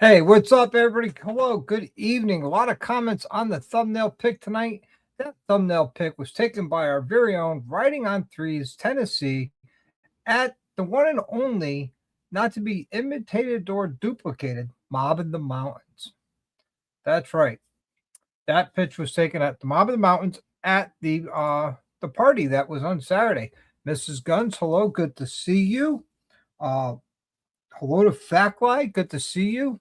Hey, what's up, everybody? Hello, good evening. A lot of comments on the thumbnail pick tonight. That thumbnail pick was taken by our very own Riding on Threes, Tennessee, at the one and only, not to be imitated or duplicated, Mob in the Mountains. That's right. That pitch was taken at the Mob in the Mountains at the party that was on Saturday. Mrs. Guns, hello, good to see you. Uh, Hello to Factly, good to see you.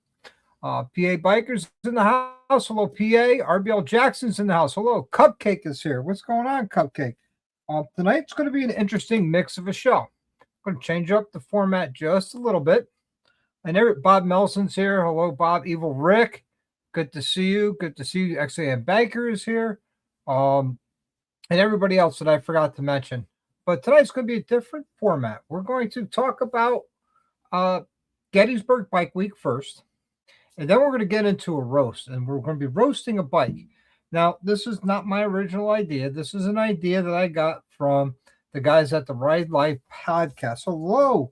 PA Bikers in the house. Hello, PA. RBL Jackson's in the house. Hello. Cupcake is here. What's going on, Cupcake? Tonight's going to be an interesting mix of a show. I'm going to change up the format just a little bit. And Bob Melson's here. Hello, Bob. Evil Rick. Good to see you. Good to see you. XAM Banker is here. And everybody else that I forgot to mention. But tonight's going to be a different format. We're going to talk about Gettysburg Bike Week first. And then we're going to get into a roast, and we're going to be roasting a bike. Now, this is not my original idea. This is an idea that I got from the guys at the Ride Life podcast. Hello.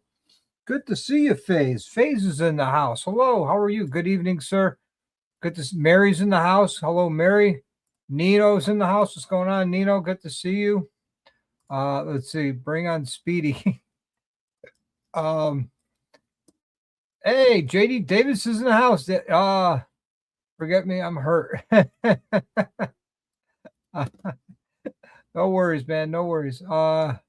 Good to see you, FaZe. FaZe is in the house. Hello. How are you? Good evening, sir. Good to see Mary's in the house. Hello, Mary. Nino's in the house. What's going on, Nino? Good to see you. Let's see. Bring on Speedy. Hey, JD Davis is in the house. Forget me, I'm hurt. No worries, man. No worries. I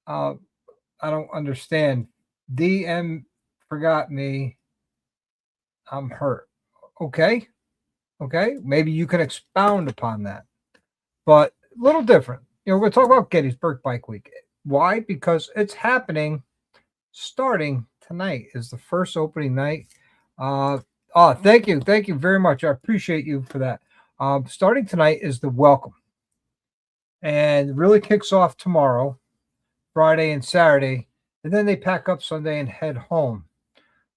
don't understand. DM forgot me. I'm hurt. Okay. Maybe you can expound upon that. But a little different. We're going to talk about Gettysburg Bike Week. Why? Because it's happening starting tonight is the first opening night. Thank you very much. I appreciate you for that. Starting tonight is the welcome, and really kicks off tomorrow, Friday and Saturday, and then they pack up Sunday and head home.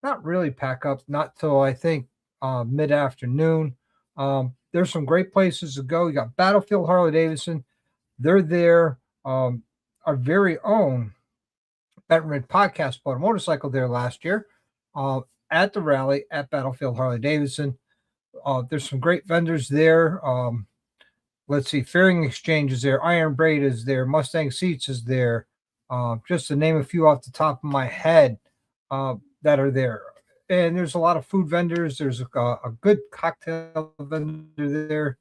Not really pack up, not till I think mid-afternoon. There's some great places to go. You got Battlefield Harley Davidson. They're there. Our very own Veteran Podcast bought a motorcycle there last year at the rally at Battlefield Harley Davidson. There's some great vendors there. Let's see, Fairing Exchange is there. Iron Braid is there. Mustang Seats is there. Just to name a few off the top of my head that are there. And there's a lot of food vendors. There's a good cocktail vendor there.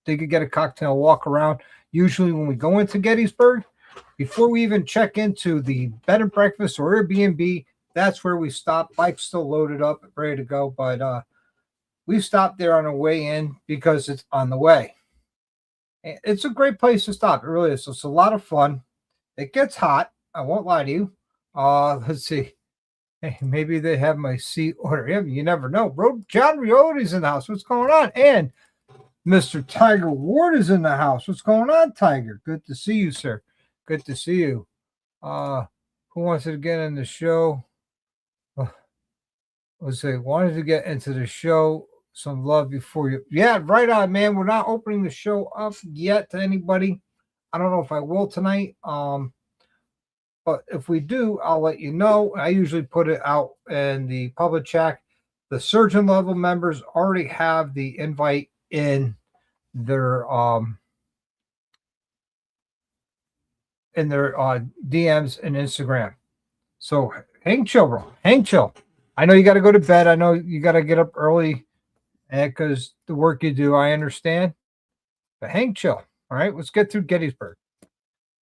They could get a cocktail, walk around. Usually when we go into Gettysburg, before we even check into the bed and breakfast or Airbnb, that's where we stop. Bike's still loaded up, ready to go. But we stopped there on our way in because it's on the way. It's a great place to stop. It really is. It's a lot of fun. It gets hot. I won't lie to you. Let's see. Hey, maybe they have my seat order. You never know. John Rioti's in the house. What's going on? And Mr. Tiger Ward is in the house. What's going on, Tiger? Good to see you, sir. Good to see you. Who wants to get in the show? Let's say wanted to get into the show. Some love before you. Yeah, right on, man. We're not opening the show up yet to anybody. I don't know if I will tonight. But if we do, I'll let you know. I usually put it out in the public chat. The surgeon level members already have the invite in their DMs and Instagram. So hang chill, bro. Hang chill. I know you got to go to bed. I know you got to get up early because the work you do, I understand. But hang chill. All right, let's get through Gettysburg.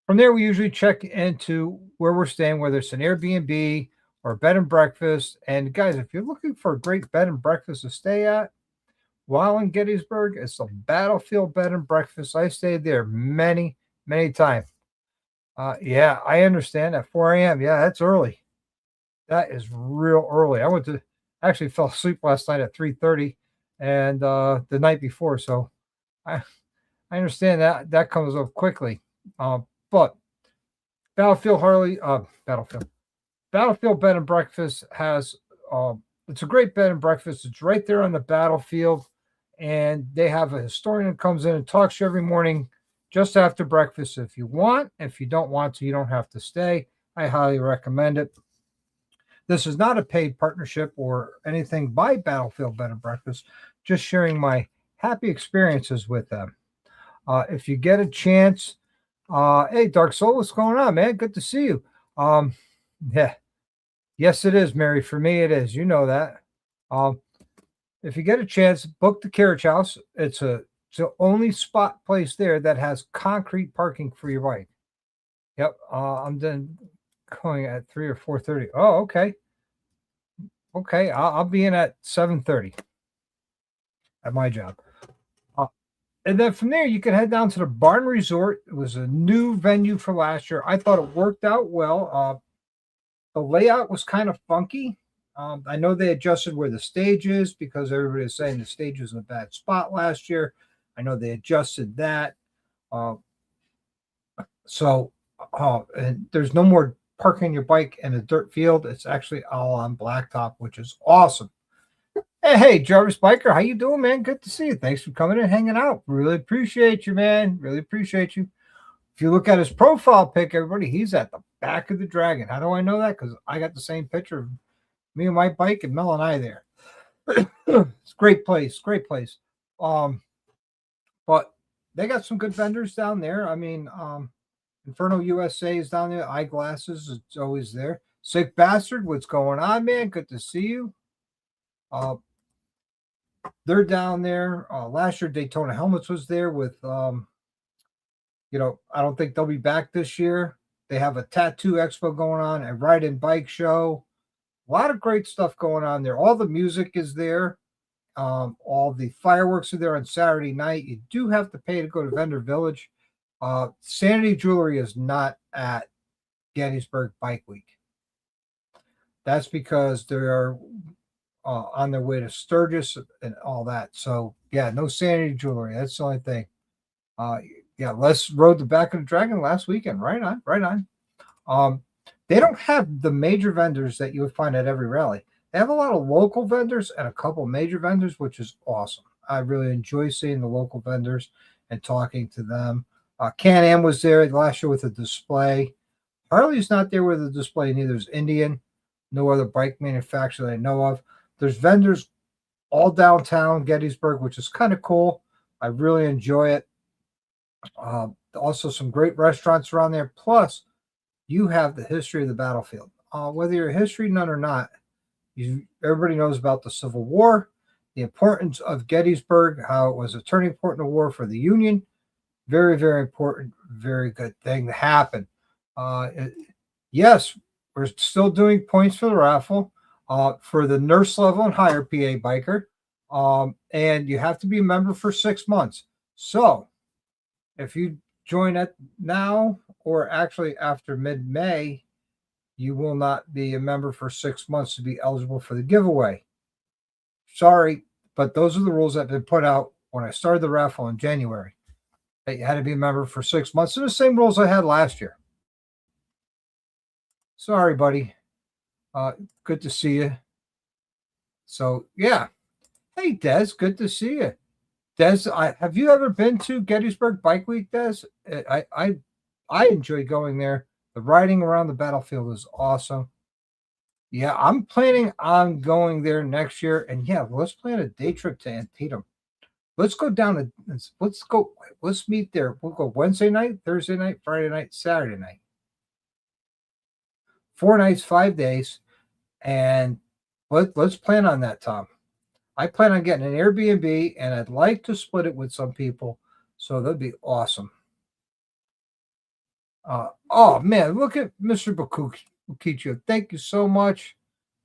From there, we usually check into where we're staying, whether it's an Airbnb or a bed and breakfast. And guys, if you're looking for a great bed and breakfast to stay at while in Gettysburg, it's a Battlefield bed and breakfast. I stayed there many, many times. Yeah, I understand. At 4 a.m. Yeah, that's early. That is real early. I actually fell asleep last night at 3:30 and the night before. So I understand that comes up quickly. But Battlefield Bed and Breakfast has it's a great bed and breakfast. It's right there on the battlefield, and they have a historian that comes in and talks to you every morning just after breakfast if you want. If you don't want to, you don't have to stay. I highly recommend it. This is not a paid partnership or anything by Battlefield Bed and Breakfast, just sharing my happy experiences with them. If you get a chance, hey, Dark Soul, what's going on, man? Good to see you. Yeah, yes, it is, Mary. For me, it is. You know that. Um, if you get a chance, book the Carriage House. It's the only spot place there that has concrete parking for your bike. Yep. I'm then going at 3 or 4:30. Oh, okay. Okay. I'll be in at 7:30 at my job. Uh, and then from there, you can head down to the Barn Resort. It was a new venue for last year. I thought it worked out well. The layout was kind of funky. I know they adjusted where the stage is because everybody was saying the stage was in a bad spot last year. I know they adjusted that. Uh, and there's no more parking your bike in a dirt field. It's actually all on blacktop, which is awesome. Hey, Jarvis Biker, how you doing, man? Good to see you. Thanks for coming and hanging out. Really appreciate you, man. Really appreciate you. If you look at his profile pic, everybody, he's at the back of the Dragon. How do I know that? Because I got the same picture of me and my bike and Mel and I there. It's a great place, great place. But they got some good vendors down there. I mean, Inferno USA is down there. Eyeglasses, it's always there. Sick Bastard, what's going on, man? Good to see you. They're down there. Last year, Daytona Helmets was there with, I don't think they'll be back this year. They have a tattoo expo going on, a ride and bike show. A lot of great stuff going on there. All the music is there. All the fireworks are there on Saturday night. You do have to pay to go to Vendor Village. Sanity Jewelry is not at Gettysburg Bike Week. That's because they are on their way to Sturgis and all that. So, yeah, no Sanity Jewelry. That's the only thing. Les rode the back of the Dragon last weekend. Right on, right on. They don't have the major vendors that you would find at every rally. They have a lot of local vendors and a couple major vendors, which is awesome. I really enjoy seeing the local vendors and talking to them. Can-Am was there last year with a display. Harley's not there with a display, neither is Indian. No other bike manufacturer that I know of. There's vendors all downtown Gettysburg, which is kind of cool. I really enjoy it. Also, some great restaurants around there. Plus, you have the history of the battlefield. Whether you're a history nut or not, everybody knows about the Civil War, the importance of Gettysburg, how it was a turning point in the war for the Union. Very, very important, very good thing to happen. Yes, we're still doing points for the raffle for the nurse level and higher PA biker. And you have to be a member for 6 months. So if you join it now or actually after mid-May, you will not be a member for 6 months to be eligible for the giveaway. Sorry, but those are the rules that have been put out when I started the raffle in January. You had to be a member for 6 months. They're the same rules I had last year. Sorry, buddy. Good to see you. So, yeah. Hey, Des, good to see you. Des, have you ever been to Gettysburg Bike Week, Des? I enjoy going there. The riding around the battlefield is awesome. Yeah, I'm planning on going there next year. And yeah, let's plan a day trip to Antietam. Let's go down to, let's meet there. We'll go Wednesday night, Thursday night, Friday night, Saturday night. 4 nights, 5 days. And let's plan on that, Tom. I plan on getting an Airbnb, and I'd like to split it with some people. So that'd be awesome. Oh, man, look at Mr. Bukicho. Thank you so much.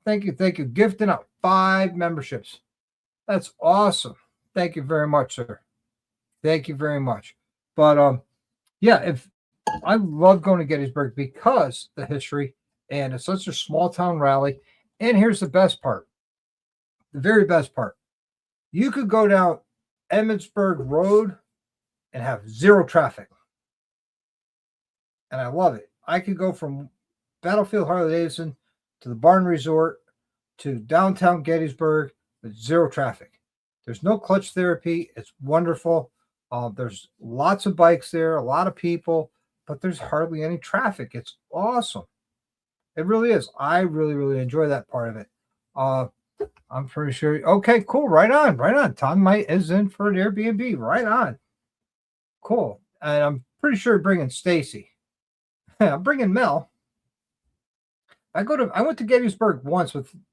Thank you. Gifting out 5 memberships. That's awesome. Thank you very much, sir. Thank you very much. But, yeah, I love going to Gettysburg because the history, and it's such a small town rally. And here's the best part. The very best part. You could go down Emmitsburg Road and have 0 traffic. And I love it. I could go from Battlefield Harley-Davidson to the Barn Resort to downtown Gettysburg with 0 traffic. There's no clutch therapy. It's wonderful. There's lots of bikes there, a lot of people, but there's hardly any traffic. It's awesome. It really is. I really, really enjoy that part of it. I'm pretty sure. Okay, cool. Right on, right on. Tom Might is in for an Airbnb. Right on. Cool. And I'm pretty sure bringing Stacy. I'm bringing Mel. I went to Gettysburg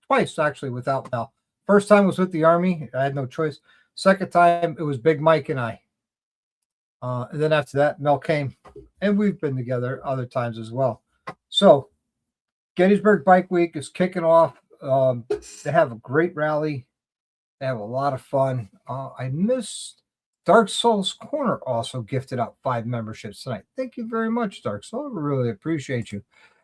twice actually without Mel. First time was with the Army. I had no choice. Second time it was Big Mike and I. And then after that, Mel came, and we've been together other times as well. So Gettysburg Bike Week is kicking off. They have a great rally. They have a lot of fun. I missed Dark Souls Corner also gifted out 5 memberships tonight. Thank you very much, Dark Soul. I really appreciate you.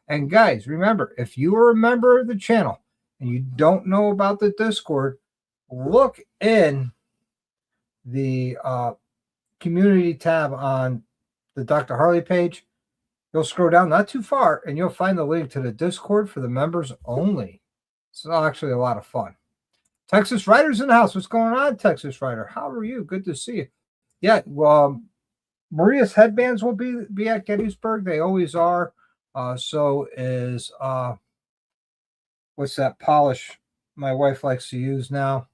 And guys, remember, if you are a member of the channel and you don't know about the Discord, look in the community tab on the Dr. Harley page. You'll scroll down not too far and you'll find the link to the Discord for the members only. It's actually a lot of fun. Texas Rider's in the house. What's going on, Texas Rider? How are you? Good to see you. Yeah, well, Maria's headbands will be at Gettysburg. They always are. So is what's that polish my wife likes to use now?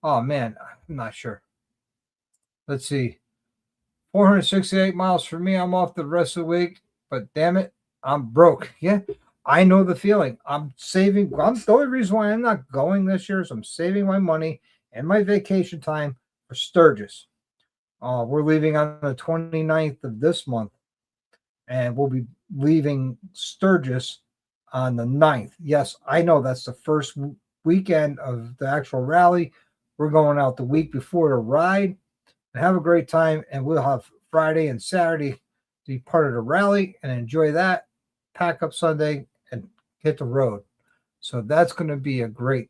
Oh man, I'm not sure. Let's see. 468 miles for me. I'm off the rest of the week, but damn it, I'm broke. Yeah, I know the feeling. I'm saving. The only reason why I'm not going this year is I'm saving my money and my vacation time for Sturgis. We're leaving on the 29th of this month, and we'll be leaving Sturgis on the 9th. Yes, I know that's the first weekend of the actual rally. We're going out the week before to ride and have a great time, and we'll have Friday and Saturday to be part of the rally and enjoy that, pack up Sunday, and hit the road. So that's going to be a great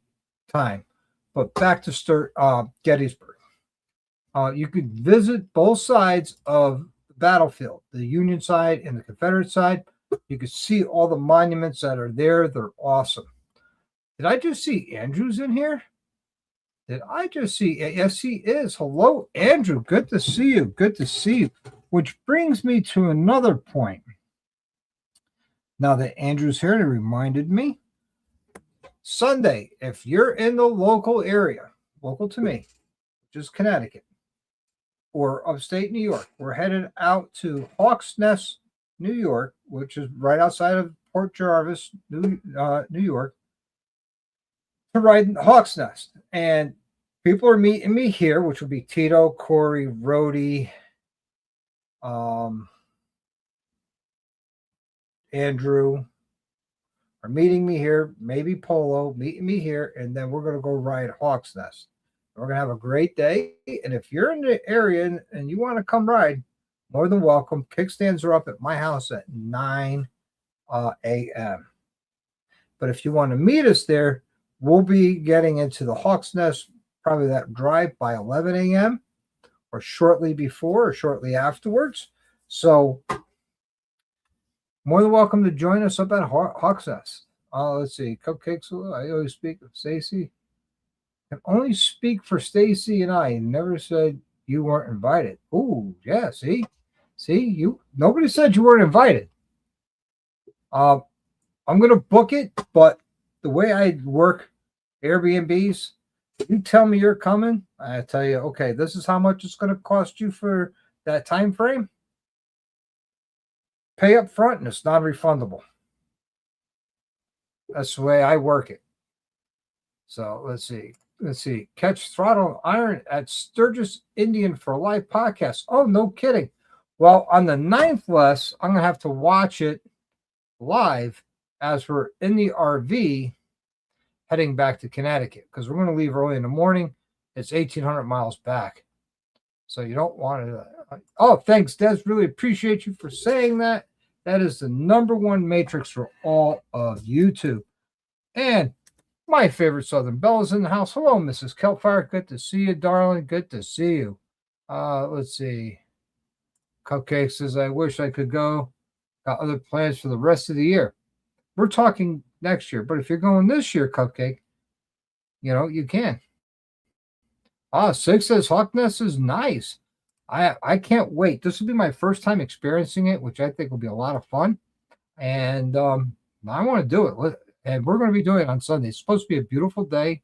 time. But back to Gettysburg. You could visit both sides of the battlefield, the Union side and the Confederate side. You could see all the monuments that are there. They're awesome. Did I just see Andrew's in here? Did I just see? Yes, he is. Hello, Andrew. Good to see you. Good to see you. Which brings me to another point. Now that Andrew's here, it reminded me. Sunday, if you're in the local area, local to me, which is Connecticut, or upstate New York, we're headed out to Hawks Nest, New York, which is right outside of Port Jarvis, New York, to ride Hawks Nest. And people are meeting me here, which will be Tito, Corey, Rhodey, Andrew are meeting me here, maybe Polo meeting me here, and then we're going to go ride Hawks Nest. We're going to have a great day. And if you're in the area and you want to come ride, more than welcome. Kickstands are up at my house at 9 a.m. But if you want to meet us there, we'll be getting into the Hawks Nest, probably that drive by 11 a.m. or shortly before or shortly afterwards. So more than welcome to join us up at Hawks Nest. Let's see. Cupcakes. I always speak of Stacy. Can only speak for Stacy and I. Never said you weren't invited. Oh, yeah. See, you. Nobody said you weren't invited. I'm gonna book it, but the way I work Airbnbs, you tell me you're coming. I tell you, okay, this is how much it's gonna cost you for that time frame. Pay up front, and it's non-refundable. That's the way I work it. So let's see. Catch Throttle Iron at Sturgis Indian for a live podcast. Oh, no kidding. Well, on the 9th, Les, I'm going to have to watch it live as we're in the RV heading back to Connecticut because we're going to leave early in the morning. It's 1,800 miles back. So you don't want to. Oh, thanks, Des. Really appreciate you for saying that. That is the #1 matrix for all of YouTube. And my favorite Southern Belle is in the house. Hello, Mrs. Kelfire. Good to see you, darling. Good to see you. Let's see. Cupcake says, I wish I could go. Got other plans for the rest of the year. We're talking next year, but if you're going this year, Cupcake, you can. 6 says Hawk Nest is nice. I can't wait. This will be my first time experiencing it, which I think will be a lot of fun. And I want to do it. And we're going to be doing it on Sunday. It's supposed to be a beautiful day,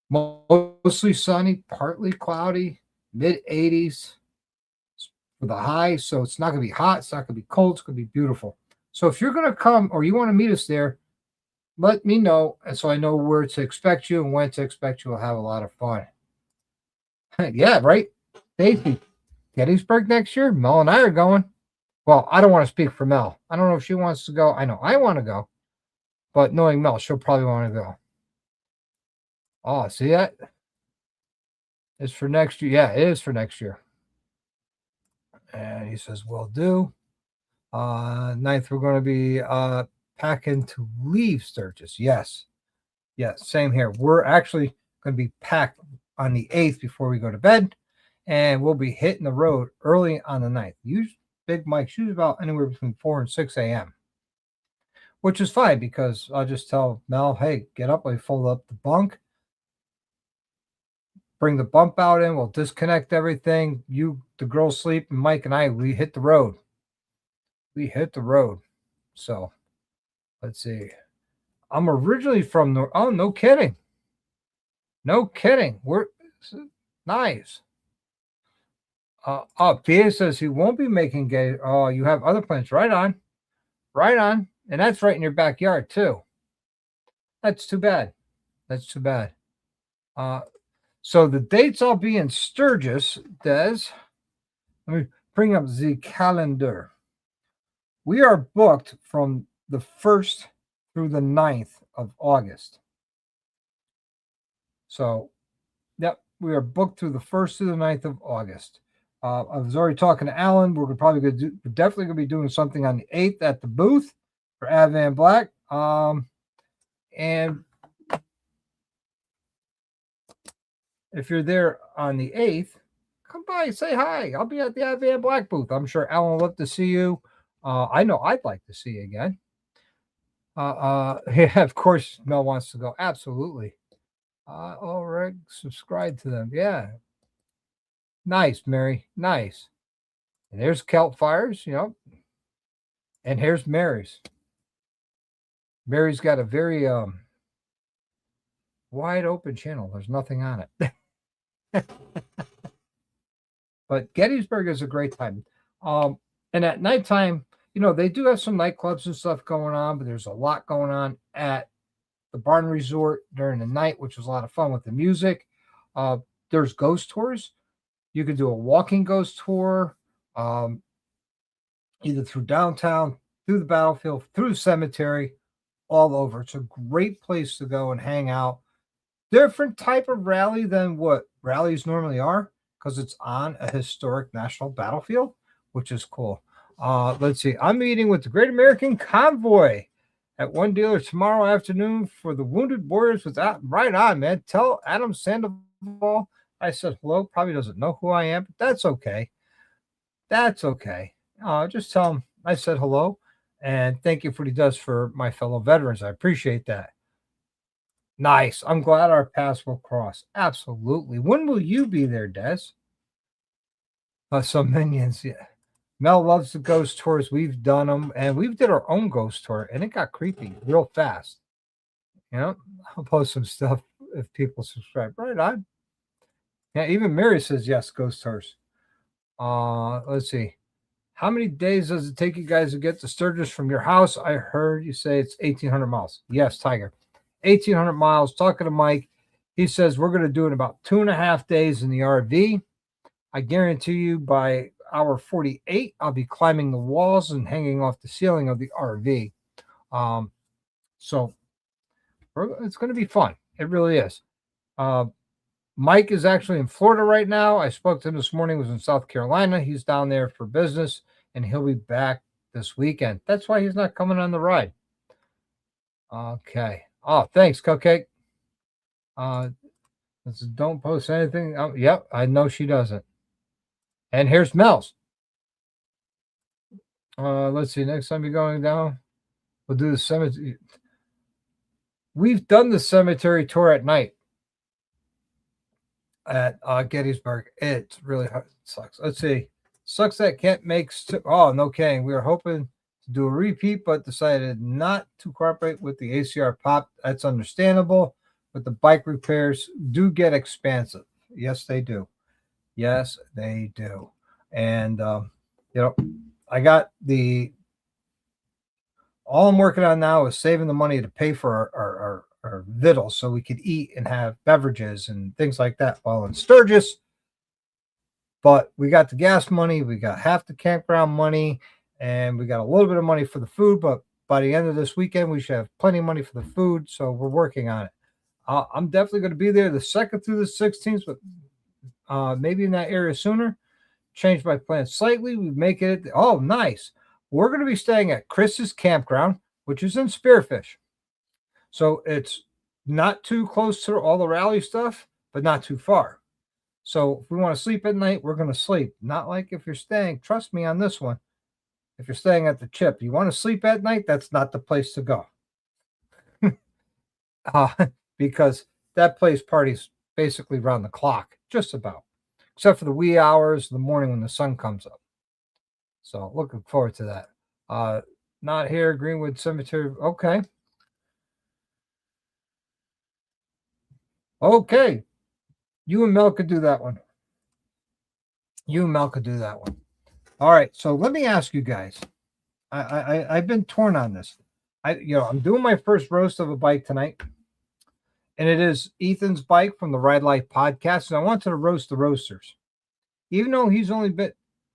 mostly sunny, partly cloudy, mid 80s for the high. So it's not going to be hot. It's not going to be cold. It's going to be beautiful. So if you're going to come or you want to meet us there, let me know. And so I know where to expect you and when to expect you. We'll have a lot of fun. Yeah, right. Stacy, Gettysburg next year. Mel and I are going. Well, I don't want to speak for Mel. I don't know if she wants to go. I know I want to go. But knowing Mel, she'll probably want to go. Oh, see that? It's for next year. Yeah, it is for next year. And he says, will do. 9th, we're going to be packing to leave Sturgis. Yes. Yes, same here. We're actually going to be packed on the 8th before we go to bed. And we'll be hitting the road early on the 9th. Big Mike's usually about anywhere between 4 and 6 a.m., which is fine because I'll just tell Mel, hey, get up. We fold up the bunk, bring the bump out in. We'll disconnect everything. The girls sleep, and Mike and I, we hit the road. We hit the road. So let's see. I'm originally from oh, no kidding. No kidding. We're nice. Peter says he won't be making gay. Oh, you have other plans. Right on. Right on. And that's right in your backyard, too. That's too bad. That's too bad. So the dates I'll be in Sturgis, Des. Let me bring up the calendar. We are booked from the 1st through the 9th of August. So, yep, we are booked through the 1st through the 9th of August. I was already talking to Alan. We're definitely going to be doing something on the 8th at the booth for Advan Black. And if you're there on the 8th, come by, say hi. I'll be at the Advan Black booth. I'm sure Alan will love to see you. I know I'd like to see you again. Yeah, of course, Mel wants to go. Absolutely. All right, subscribe to them. Yeah. Nice, Mary. Nice. And there's Kelp Fires, and here's Mary's. Mary's got a very wide open channel. There's nothing on it. But Gettysburg is a great time. And at nighttime, they do have some nightclubs and stuff going on, but there's a lot going on at the Barn Resort during the night, which was a lot of fun with the music. There's ghost tours. You could do a walking ghost tour, either through downtown, through the battlefield, through the cemetery, all over. It's a great place to go and hang out. Different type of rally than what rallies normally are because it's on a historic national battlefield, which is cool. Let's see. I'm meeting with the Great American Convoy at one dealer tomorrow afternoon for the Wounded Warriors. Right on, man. Tell Adam Sandoval I said hello. Probably doesn't know who I am, but that's okay. That's okay. Just tell him I said hello and thank you for what he does for my fellow veterans. I appreciate that. Nice. I'm glad our paths will cross. Absolutely. When will you be there, Des? Some minions, yeah. Mel loves the ghost tours. We've done them, and we've did our own ghost tour, and it got creepy real fast. I'll post some stuff if people subscribe. Right on. Yeah, even Mary says yes, ghost tours. Let's see. How many days does it take you guys to get to Sturgis from your house? I heard you say it's 1,800 miles. Yes, Tiger. 1,800 miles. Talking to Mike, he says we're going to do it in about 2.5 days in the RV. I guarantee you by hour 48, I'll be climbing the walls and hanging off the ceiling of the RV. So it's going to be fun. It really is. Mike is actually in Florida right now. I spoke to him this morning. He was in South Carolina. He's down there for business, and he'll be back this weekend. That's why he's not coming on the ride. Okay. Oh, thanks, Cupcake. Don't post anything. Oh, yep, I know she doesn't. And here's Mel's. Let's see. Next time you're going down, we'll do the cemetery. We've done the cemetery tour at night at Gettysburg. It's really hard. It sucks. Let's see. Sucks that can't make. Oh, no kidding. We were hoping to do a repeat, but decided not to cooperate with the ACR pop. That's understandable, but the bike repairs do get expensive. Yes, they do. Yes, they do. And, I got all I'm working on now is saving the money to pay for our victuals so we could eat and have beverages and things like that while in Sturgis. But we got the gas money, we got half the campground money, and we got a little bit of money for the food. But by the end of this weekend, we should have plenty of money for the food. So we're working on it. I'm definitely going to be there the 2nd through the 16th, but maybe in that area sooner. Change my plans slightly. We make it. Oh, nice. We're going to be staying at Chris's campground, which is in Spearfish. So it's not too close to all the rally stuff, but not too far. So if we want to sleep at night, we're going to sleep. Not like if you're staying, trust me on this one. If you're staying at the Chip, you want to sleep at night, that's not the place to go. Because that place parties basically round the clock, just about, except for the wee hours of the morning when the sun comes up. So looking forward to that. Not here, Greenwood Cemetery. Okay. Okay. You and Mel could do that one. All right. So let me ask you guys. I've been torn on this. I'm doing my first roast of a bike tonight. And it is Ethan's bike from the Ride Life podcast. And I wanted to roast the roasters. Even though he's only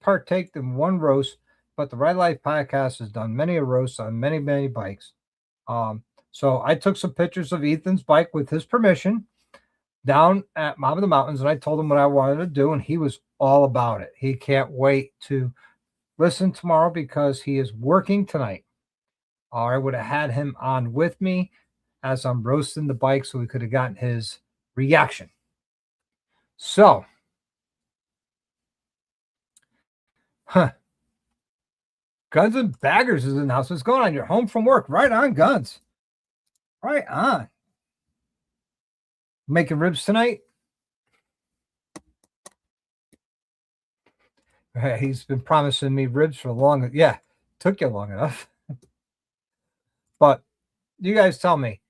partaked in one roast, but the Ride Life podcast has done many a roast on many, many bikes. So I took some pictures of Ethan's bike with his permission down at Mom of the Mountains, and I told him what I wanted to do, and he was all about it. He can't wait to listen tomorrow because he is working tonight. I would have had him on with me as I'm roasting the bike so we could have gotten his reaction. So, Guns and Baggers is in the house. What's going on? You're home from work. Right on, Guns. Right on. Making ribs tonight? He's been promising me ribs for long. Yeah, took you long enough. But you guys tell me,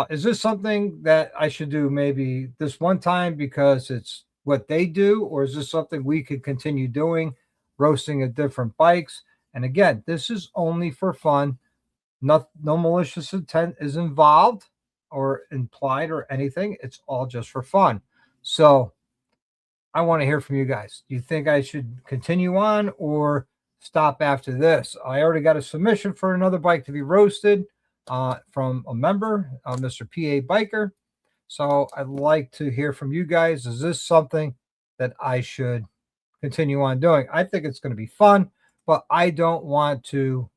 is this something that I should do maybe this one time because it's what they do? Or is this something we could continue doing, roasting at different bikes? And again, this is only for fun. No malicious intent is involved or implied or anything. It's all just for fun. So I want to hear from you guys. Do you think I should continue on or stop after this? I already got a submission for another bike to be roasted from a member, Mr. PA Biker. So I'd like to hear from you guys. Is this something that I should continue on doing? I think it's going to be fun, but I don't want to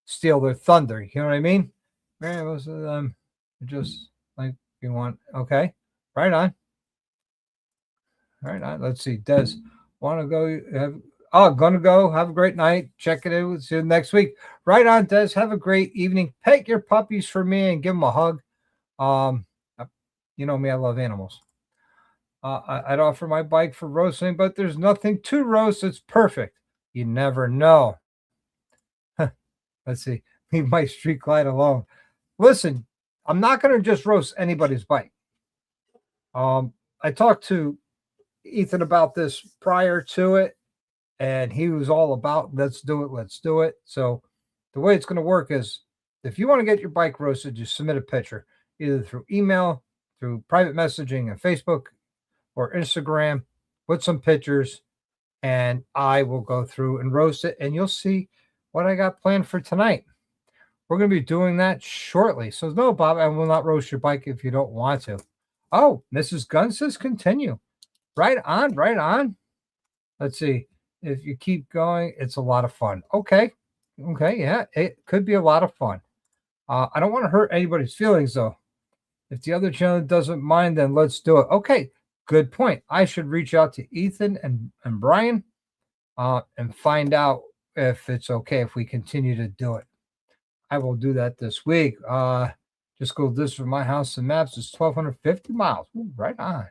steal their thunder. You know what I mean? Man, most of them just like you want. Okay, right on. Right on. Let's see. Des, want to go? Gonna go. Have a great night. Check it out. See you next week. Right on, Des. Have a great evening. Pet your puppies for me and give them a hug. You know me, I love animals. I'd offer my bike for roasting, but there's nothing to roast. It's perfect. You never know. Let's see. Leave my Street Glide alone. Listen, I'm not going to just roast anybody's bike. I talked to Ethan about this prior to it, and he was all about let's do it. So the way it's going to work is if you want to get your bike roasted, just submit a picture either through email, through private messaging on Facebook or Instagram with some pictures, and I will go through and roast it, and you'll see what I got planned for tonight. We're going to be doing that shortly. So no, Bob, I will not roast your bike if you don't want to. Oh, Mrs. Gunn says continue. Right on, right on. Let's see. If you keep going, it's a lot of fun. Okay, yeah, it could be a lot of fun. I don't want to hurt anybody's feelings, though. If the other channel doesn't mind, then let's do it. Okay, good point. I should reach out to Ethan and Brian and find out if it's okay if we continue to do it. I will do that this week. Just go this from my house and maps. It's 1,250 miles. Ooh, right on.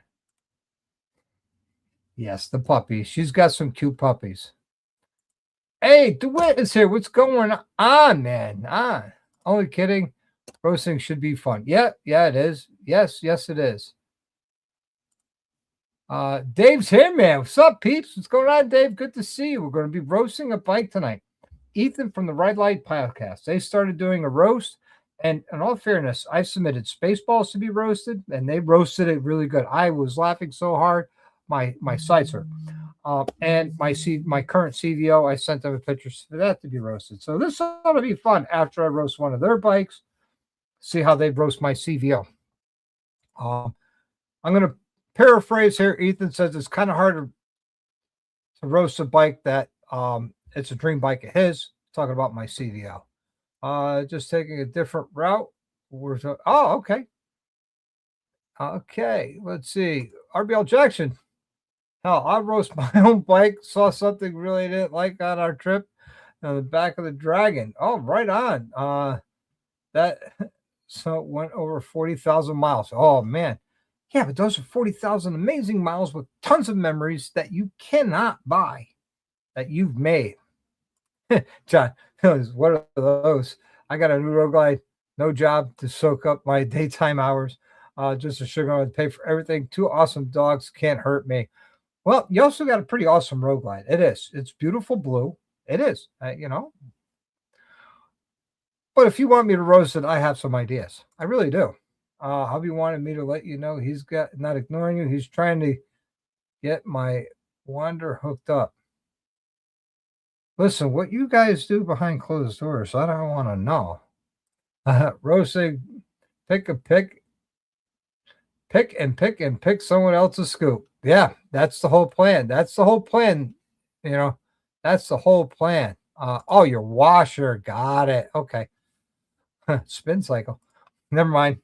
Yes, the puppy. She's got some cute puppies. Hey, DeWitt is here. What's going on, man? Only kidding. Roasting should be fun. Yeah, it is. Yes, it is. Dave's here, man. What's up, peeps? What's going on, Dave? Good to see you. We're going to be roasting a bike tonight. Ethan from the Red Light Podcast. They started doing a roast, and in all fairness, I submitted Spaceballs to be roasted, and they roasted it really good. I was laughing so hard, my sides hurt. And my current CVO, I sent them a picture for that to be roasted. So this ought to be fun after I roast one of their bikes. See how they roast my CVO. I'm going to paraphrase here. Ethan says it's kind of hard to roast a bike that it's a dream bike of his. Talking about my CVO. Just taking a different route. Okay. Okay, let's see. RBL Jackson. Hell, I roast my own bike. Saw something really didn't like on our trip on the back of the Dragon. Oh, right on. That so it went over 40,000 miles. Oh man, yeah, but those are 40,000 amazing miles with tons of memories that you cannot buy, that you've made. John, what are those? I got a new road glide, no job to soak up my daytime hours. Just a sugar to pay for everything. Two awesome dogs can't hurt me. Well, you also got a pretty awesome road glide. It is. It's beautiful blue. It is. But if you want me to roast it, I have some ideas. I really do. Hubby wanted me to let you know he's not ignoring you. He's trying to get my Wander hooked up. Listen, what you guys do behind closed doors, I don't want to know. Roasting, pick someone else's scoop. Yeah, that's the whole plan. That's the whole plan. That's the whole plan. Your washer. Got it. Okay. Spin cycle. Never mind.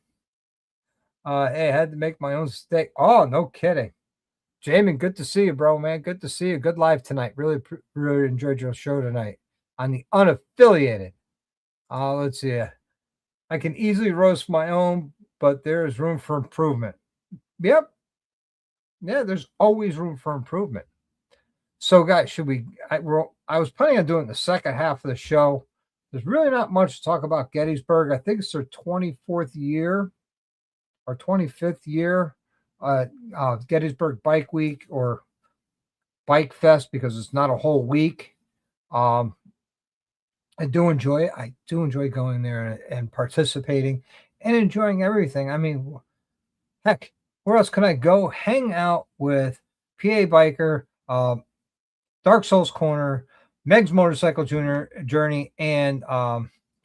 Hey, I had to make my own steak. Oh, no kidding. Jamin, good to see you, bro, man. Good to see you. Good live tonight. Really enjoyed your show tonight on the unaffiliated. Let's see. I can easily roast my own, but there is room for improvement. Yep. Yeah, there's always room for improvement. So, guys, I was planning on doing the second half of the show. There's really not much to talk about Gettysburg. I think it's their 24th year or 25th year. Gettysburg Bike Week or Bike Fest, because it's not a whole week. I do enjoy it. I do enjoy going there and participating and enjoying everything. I mean, heck, where else can I go? Hang out with PA Biker, Dark Souls Corner, Meg's Motorcycle Journey, and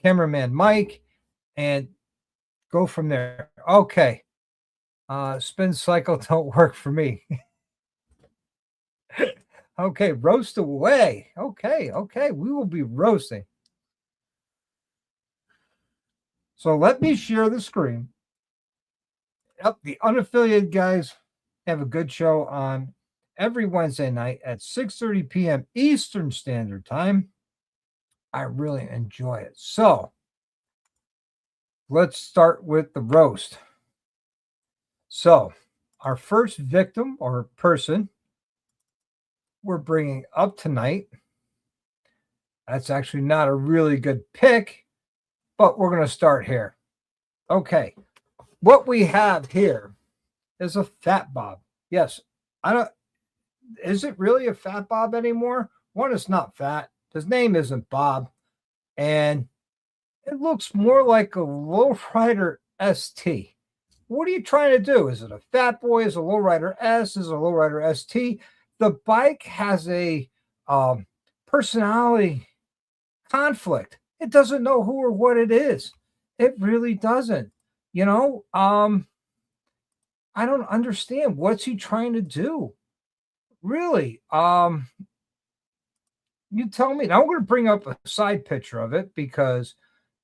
cameraman Mike, and go from there. Okay. Spin cycle don't work for me. Okay, roast away. Okay, we will be roasting. So let me share the screen. Yep, the unaffiliated guys have a good show on every Wednesday night at 6:30 p.m. Eastern Standard Time. I really enjoy it. So let's start with the roast. So our first victim or person we're bringing up tonight, that's actually not a really good pick, but we're going to start here. Okay. What we have here is a Fat Bob. Yes. Is it really a Fat Bob anymore? One, it's not fat. His name isn't Bob. And it looks more like a Lowrider ST. What are you trying to do? Is it a Fat Boy? Is it a Lowrider S? Is it a Lowrider ST? The bike has a personality conflict. It doesn't know who or what it is. It really doesn't. I don't understand. What's he trying to do? Really? You tell me. Now I'm going to bring up a side picture of it because,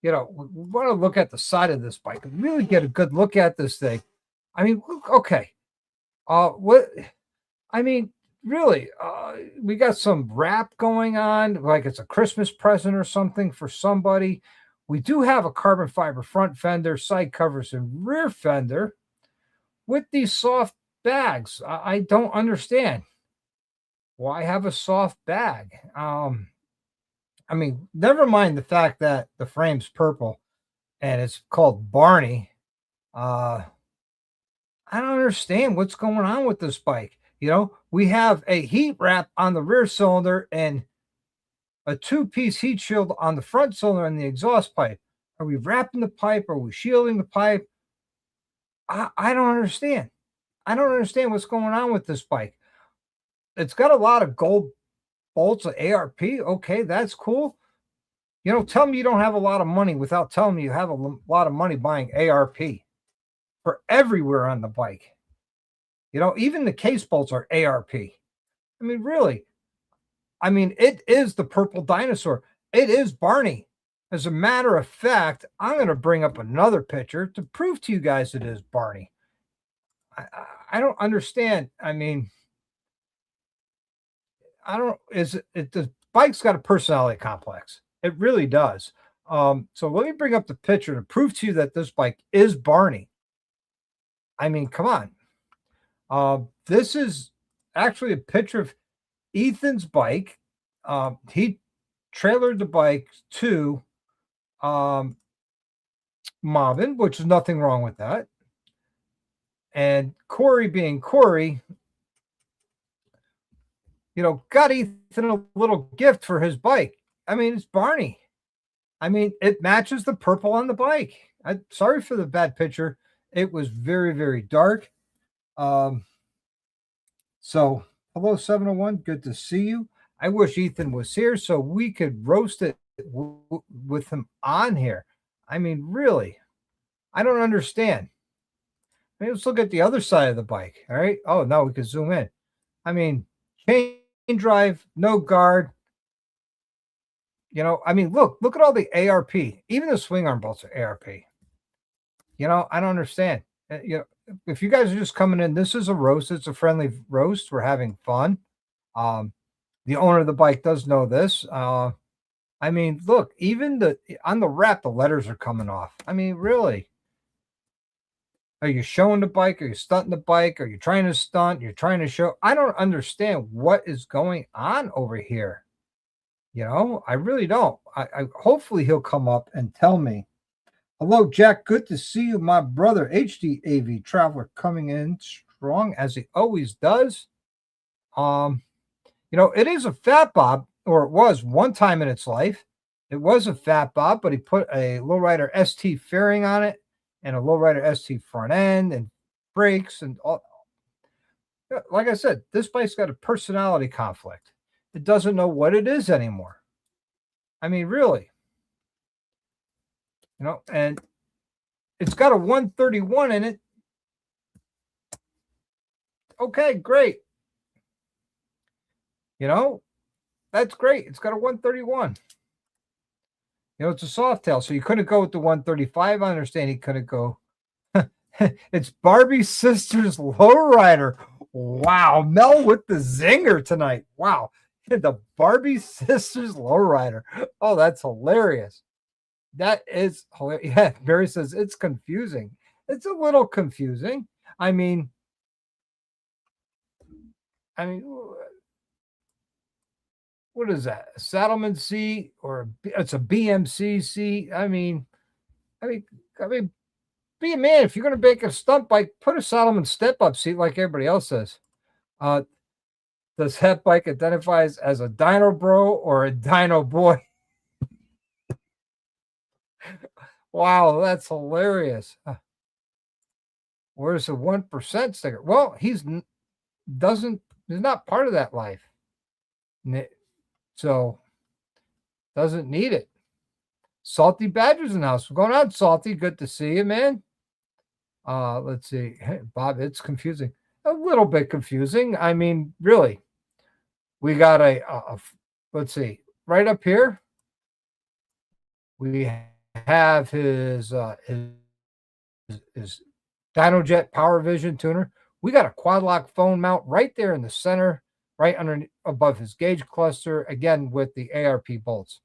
we want to look at the side of this bike and really get a good look at this thing. I mean, okay. Really, we got some wrap going on, like it's a Christmas present or something for somebody. We do have a carbon fiber front fender, side covers, and rear fender with these soft bags. I don't understand. Why have a soft bag? I mean, never mind the fact that the frame's purple and it's called Barney. Uh, I don't understand what's going on with this bike. We have a heat wrap on the rear cylinder and a two-piece heat shield on the front cylinder and the exhaust pipe. Are we wrapping the pipe? Are we shielding the pipe? I don't understand. I don't understand what's going on with this bike. It's got a lot of gold bolts of ARP. Okay, that's cool. Tell me you don't have a lot of money without telling me you have a lot of money buying ARP for everywhere on the bike. Even the case bolts are ARP. I mean, really. I mean, it is the purple dinosaur. It is Barney. As a matter of fact, I'm going to bring up another picture to prove to you guys it is Barney. I don't understand. I mean, the bike's got a personality complex. It really does. So let me bring up the picture to prove to you that this bike is Barney. I mean, come on. This is actually a picture of Ethan's bike. He trailered the bike to Marvin, which is nothing wrong with that. And Corey, being Corey, got Ethan a little gift for his bike. I mean, it's Barney. I mean, it matches the purple on the bike. Sorry for the bad picture. It was very, very dark. So, hello, 701. Good to see you. I wish Ethan was here so we could roast it with him on here. I mean, really, I don't understand. I mean, let's look at the other side of the bike. All right. Oh, now we can zoom in. I mean, chain drive, no guard. I mean, look at all the ARP. Even the swing arm bolts are ARP. I don't understand. If you guys are just coming in, this is a roast. It's a friendly roast. We're having fun. The owner of the bike does know this. I mean, look, even on the wrap, the letters are coming off. I mean, really. Are you showing the bike? Are you stunting the bike? Are you trying to stunt? You're trying to show. I don't understand what is going on over here. I really don't. I hopefully he'll come up and tell me. Hello, Jack. Good to see you, my brother. HDAV Traveler coming in strong as he always does. It is a fat bob, or it was one time in its life. It was a fat bob, but he put a lowrider ST fairing on it and a lowrider ST front end and brakes and all. Like I said, this bike's got a personality conflict. It doesn't know what it is anymore. I mean, really. And it's got a 131 in it. Okay, great. That's great. It's got a 131. It's a soft tail, so you couldn't go with the 135. I understand he couldn't go. It's Barbie's sister's lowrider. Wow, Mel with the zinger tonight. Wow, the Barbie sister's lowrider. Oh, that's hilarious. That is hilarious. Yeah, Barry says it's confusing. It's a little confusing. I mean, what is that? A Saddleman C or it's a BMC C? I mean, be a man. If you're going to make a stunt bike, put a Saddleman step-up seat like everybody else says. Does that bike identifies as a dyno bro or a dyno boy? Wow, that's hilarious. Where's the 1% sticker? Well, he's not part of that life. So doesn't need it. Salty Badger's in the house. What's going on, Salty? Good to see you, man. Let's see. Hey, Bob, it's confusing. A little bit confusing. I mean, really. We got let's see. Right up here, we have his DynoJet Power Vision tuner. We got a quad lock phone mount right there in the center, right under above his gauge cluster, again with the ARP bolts.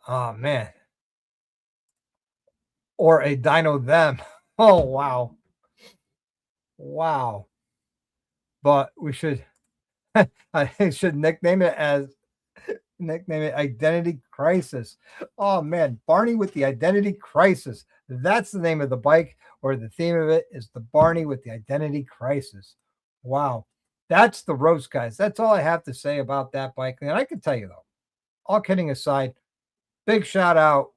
Oh man. Or a dyno them. Oh wow. Wow. But we should I should nickname it as Nickname it Identity Crisis. Oh man, Barney with the Identity Crisis. That's the name of the bike, or the theme of it is the Barney with the Identity Crisis. Wow. That's the roast, guys. That's all I have to say about that bike. And I can tell you though, all kidding aside, big shout out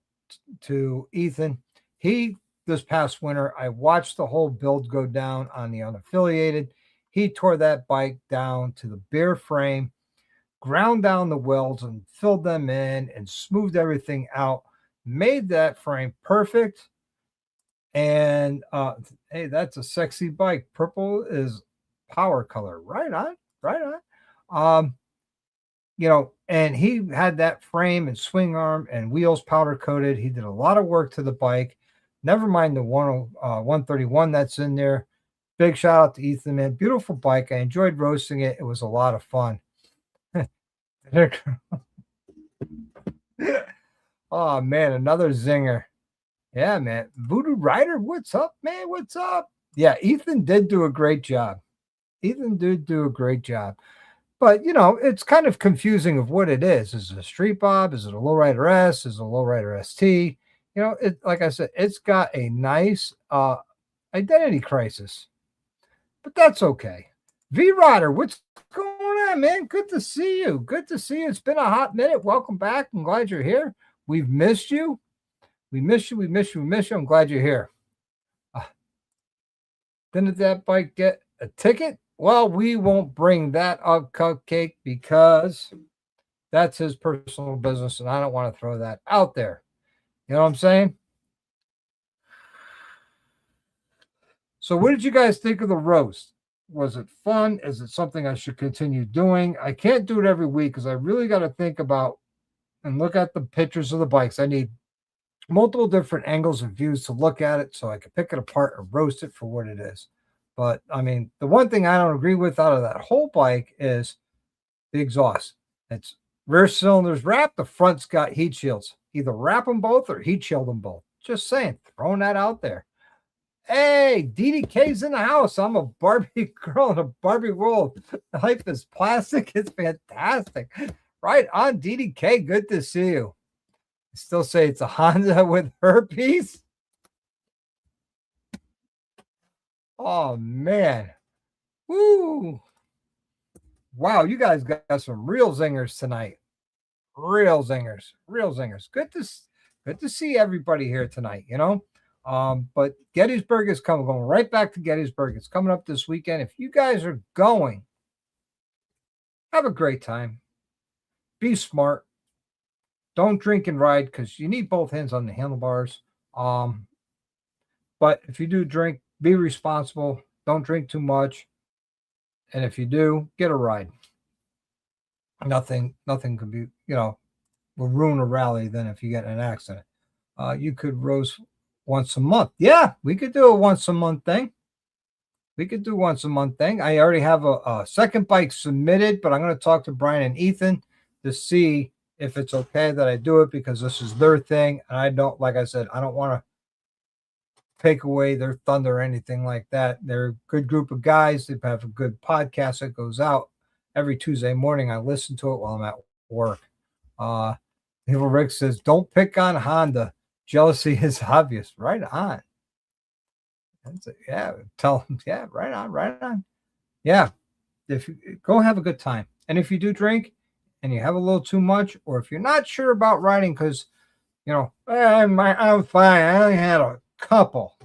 to Ethan. He, this past winter, I watched the whole build go down on the unaffiliated. He tore that bike down to the bare frame, ground down the welds and filled them in and smoothed everything out, made that frame perfect. And hey, that's a sexy bike. Purple is power color. Right on, right on. And he had that frame and swing arm and wheels powder coated. He did a lot of work to the bike. Never mind the 131 that's in there. Big shout out to Ethan, man. Beautiful bike. I enjoyed roasting it. It was a lot of fun. Oh man, another zinger. Yeah, man. Voodoo Rider, what's up, man? What's up? Yeah, Ethan did do a great job. Ethan did do a great job. But it's kind of confusing of what it is. Is it a street bob? Is it a lowrider S? Is it a lowrider ST? It, like I said, it's got a nice identity crisis. But that's okay. V Rider, what's going on, man? Good to see you. Good to see you. It's been a hot minute. Welcome back. I'm glad you're here. We've missed you. We miss you. We miss you. We miss you. I'm glad you're here. Didn't that bike get a ticket? Well, we won't bring that up, Cupcake, because that's his personal business, and I don't want to throw that out there. You know what I'm saying? So what did you guys think of the roast? Was it fun? Is it something I should continue doing? I can't do it every week because I really got to think about and look at the pictures of the bikes. I need multiple different angles and views to look at it so I can pick it apart and roast it for what it is. But I mean, the one thing I don't agree with out of that whole bike is the exhaust. It's rear cylinders wrapped, the front's got heat shields. Either wrap them both or heat shield them both. Just saying, throwing that out there. Hey, DDK's in the house. I'm a Barbie girl in a Barbie world. Life is plastic. It's fantastic. Right on, DDK. Good to see you. I still say it's a Honda with herpes. Oh, man. Woo. Wow, you guys got some real zingers tonight. Real zingers. Real zingers. Good to see everybody here tonight, But Gettysburg is coming, going right back to Gettysburg. It's coming up this weekend. If you guys are going, have a great time. Be smart. Don't drink and ride because you need both hands on the handlebars. But if you do drink, be responsible. Don't drink too much. And if you do, get a ride. Nothing could be, will ruin a rally than if you get in an accident. You could roast once a month. Yeah, we could do a once a month thing. I already have a second bike submitted, but I'm going to talk to Brian and Ethan to see if it's okay that I do it because this is their thing. And I don't, like I said, I don't want to take away their thunder or anything like that. They're a good group of guys. They have a good podcast that goes out every Tuesday morning. I listen to it while I'm at work. Evil Rick says, don't pick on Honda. Jealousy is obvious. Right on. Yeah, tell them. Yeah, right on. Yeah, if you go have a good time, and if you do drink and you have a little too much, or if you're not sure about riding because I'm fine. I only had a couple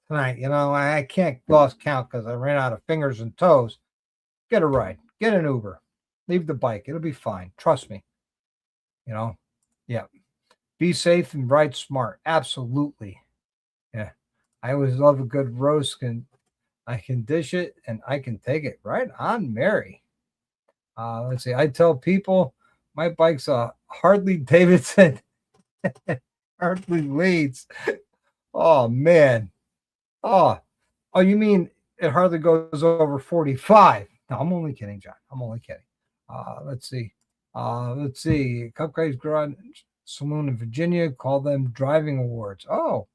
tonight. I can't lost count because I ran out of fingers and toes. Get a ride. Get an Uber. Leave the bike. It'll be fine. Trust me. Yeah. Be safe and ride smart. Absolutely. Yeah. I always love a good roast, and I can dish it and I can take it. Right on, Mary. Let's see. I tell people my bike's a Harley Davidson. Harley leads. Oh man. Oh, you mean it hardly goes over 45? No, I'm only kidding, John. I'm only kidding. Let's see. Cupcakes Garage Saloon in Virginia. Call them driving awards. Oh,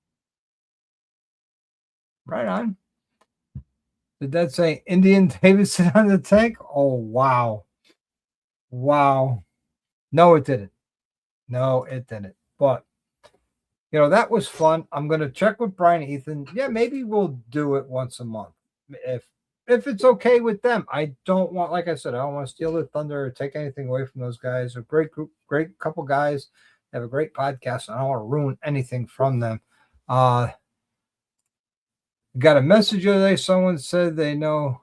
right on. Did that say Indian Davidson on the tank? Oh, wow. Wow. No, it didn't. No, it didn't. But that was fun. I'm gonna check with Brian and Ethan. Yeah, maybe we'll do it once a month. If it's okay with them. I don't want, like I said, I don't want to steal their thunder or take anything away from those guys. They're a great group, great couple guys. They have a great podcast. I don't want to ruin anything from them. Got a message today. Someone said they now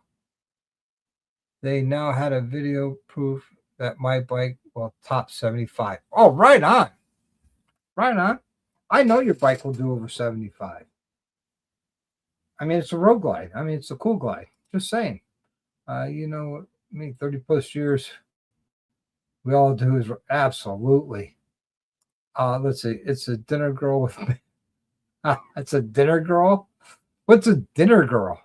had a video proof that my bike will top 75. Oh, right on. Right on. I know your bike will do over 75. I mean, it's a road glide. I mean, it's a cool glide. Just saying. 30 plus years, we all do is absolutely. Let's see. It's a dinner girl with. It's a dinner girl. What's a dinner girl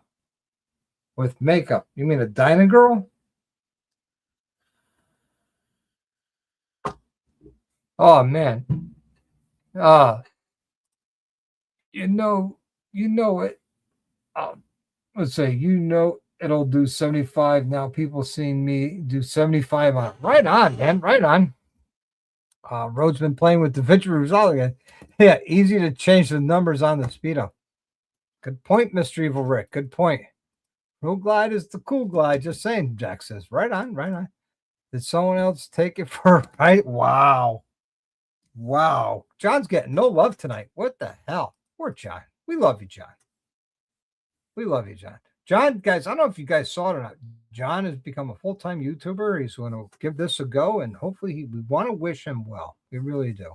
with makeup? You mean a diner girl? Oh man. You know it. Let's say it'll do 75. Now people seeing me do 75 on it. Right on, man. Right on. Road's been playing with the victory result again. Yeah, easy to change the numbers on the speedo. Good point, Mr. Evil Rick. Good point. Road glide is the cool glide. Just saying, Jack says. Right on, right on. Did someone else take it for right? Wow. Wow. John's getting no love tonight. What the hell? Poor John. We love you, John. We love you, John. John, guys, I don't know if you guys saw it or not. John has become a full-time YouTuber. He's going to give this a go, and hopefully we want to wish him well. We really do.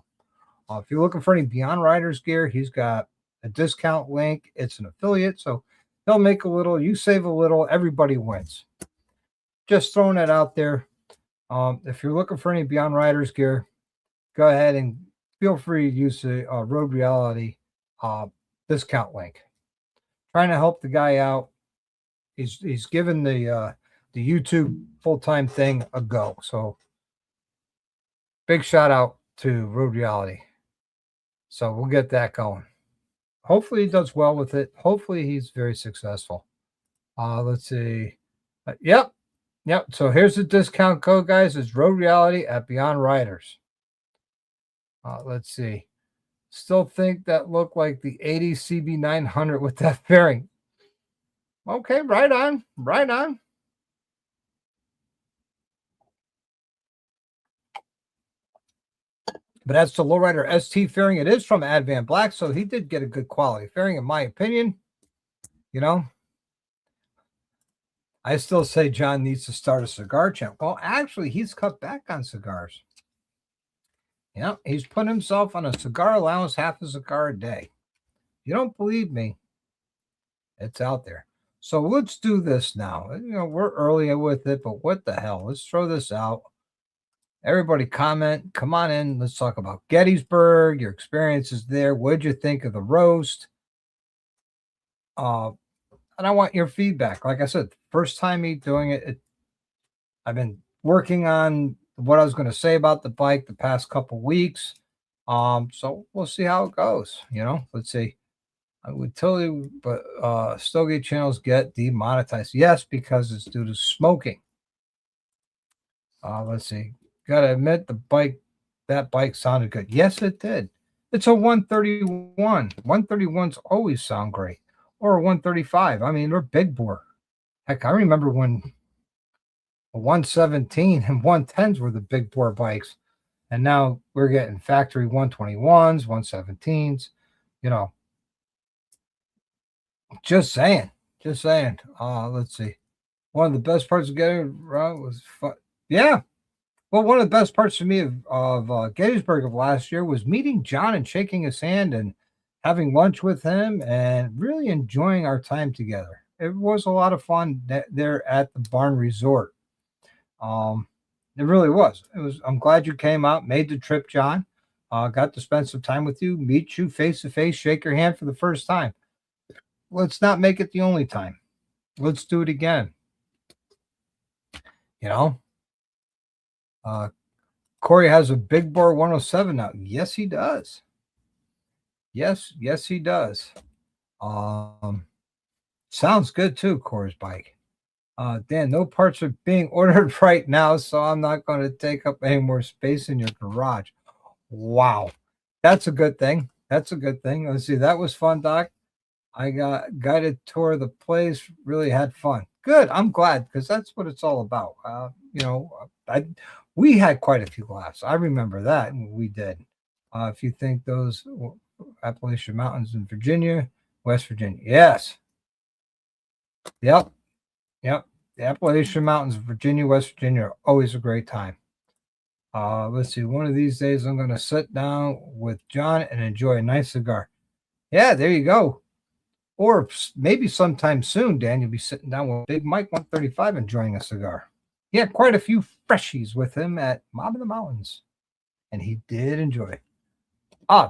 If you're looking for any Beyond Riders gear, he's got a discount link. It's an affiliate, so he'll make a little. You save a little. Everybody wins. Just throwing it out there. If you're looking for any Beyond Riders gear, go ahead and feel free to use the Road Reality discount link. Trying to help the guy out. He's given the YouTube full-time thing a go. So big shout out to Road Reality. So we'll get that going. Hopefully he does well with it. Hopefully he's very successful. Let's see. Yep. So here's the discount code, guys. It's Road Reality at Beyond Riders. Let's see. Still think that looked like the 80 CB900 with that fairing. Okay, right on. Right on. But that's the Lowrider ST fairing. It is from Advan Black, so he did get a good quality fairing, in my opinion. I still say John needs to start a cigar channel. Well, actually, he's cut back on cigars. Yeah, he's put himself on a cigar allowance, half a cigar a day. You don't believe me? It's out there. So let's do this now. We're early with it, but what the hell? Let's throw this out. Everybody comment. Come on in. Let's talk about Gettysburg, your experiences there. What'd you think of the roast? And I want your feedback. Like I said, first time me doing it, I've been working on what I was going to say about the bike the past couple weeks. So we'll see how it goes. Let's see. I would tell you, but Stowgate channels get demonetized. Yes, because it's due to smoking. Let's see. Gotta admit, that bike sounded good. Yes, it did. It's a 131. 131s always sound great. Or a 135. I mean, they're big bore. Heck, I remember when a 117 and 110s were the big bore bikes. And now we're getting factory 121s, 117s, Just saying. Let's see. One of the best parts of Gettysburg was fun. Yeah. Well, one of the best parts for me of Gettysburg of last year was meeting John and shaking his hand and having lunch with him and really enjoying our time together. It was a lot of fun there at the Barn Resort. It really was. I'm glad you came out, made the trip, John. Got to spend some time with you, meet you face to face, shake your hand for the first time. Let's not make it the only time. Let's do it again. Corey has a big bore 107 now. Yes, he does. Yes, he does. Sounds good too, Corey's bike. Dan, no parts are being ordered right now, so I'm not going to take up any more space in your garage. Wow. That's a good thing. That's a good thing. Let's see. That was fun, Doc. I got guided tour of the place. Really had fun. Good. I'm glad because that's what it's all about. We had quite a few laughs. I remember that we did. If you think those Appalachian Mountains in Virginia, West Virginia, yes, yep, yep. The Appalachian Mountains, Virginia, West Virginia, are always a great time. Let's see. One of these days, I'm going to sit down with John and enjoy a nice cigar. Yeah, there you go. Or maybe sometime soon, Dan, you'll be sitting down with Big Mike 135 enjoying a cigar. He had quite a few freshies with him at Mob in the Mountains, and he did enjoy.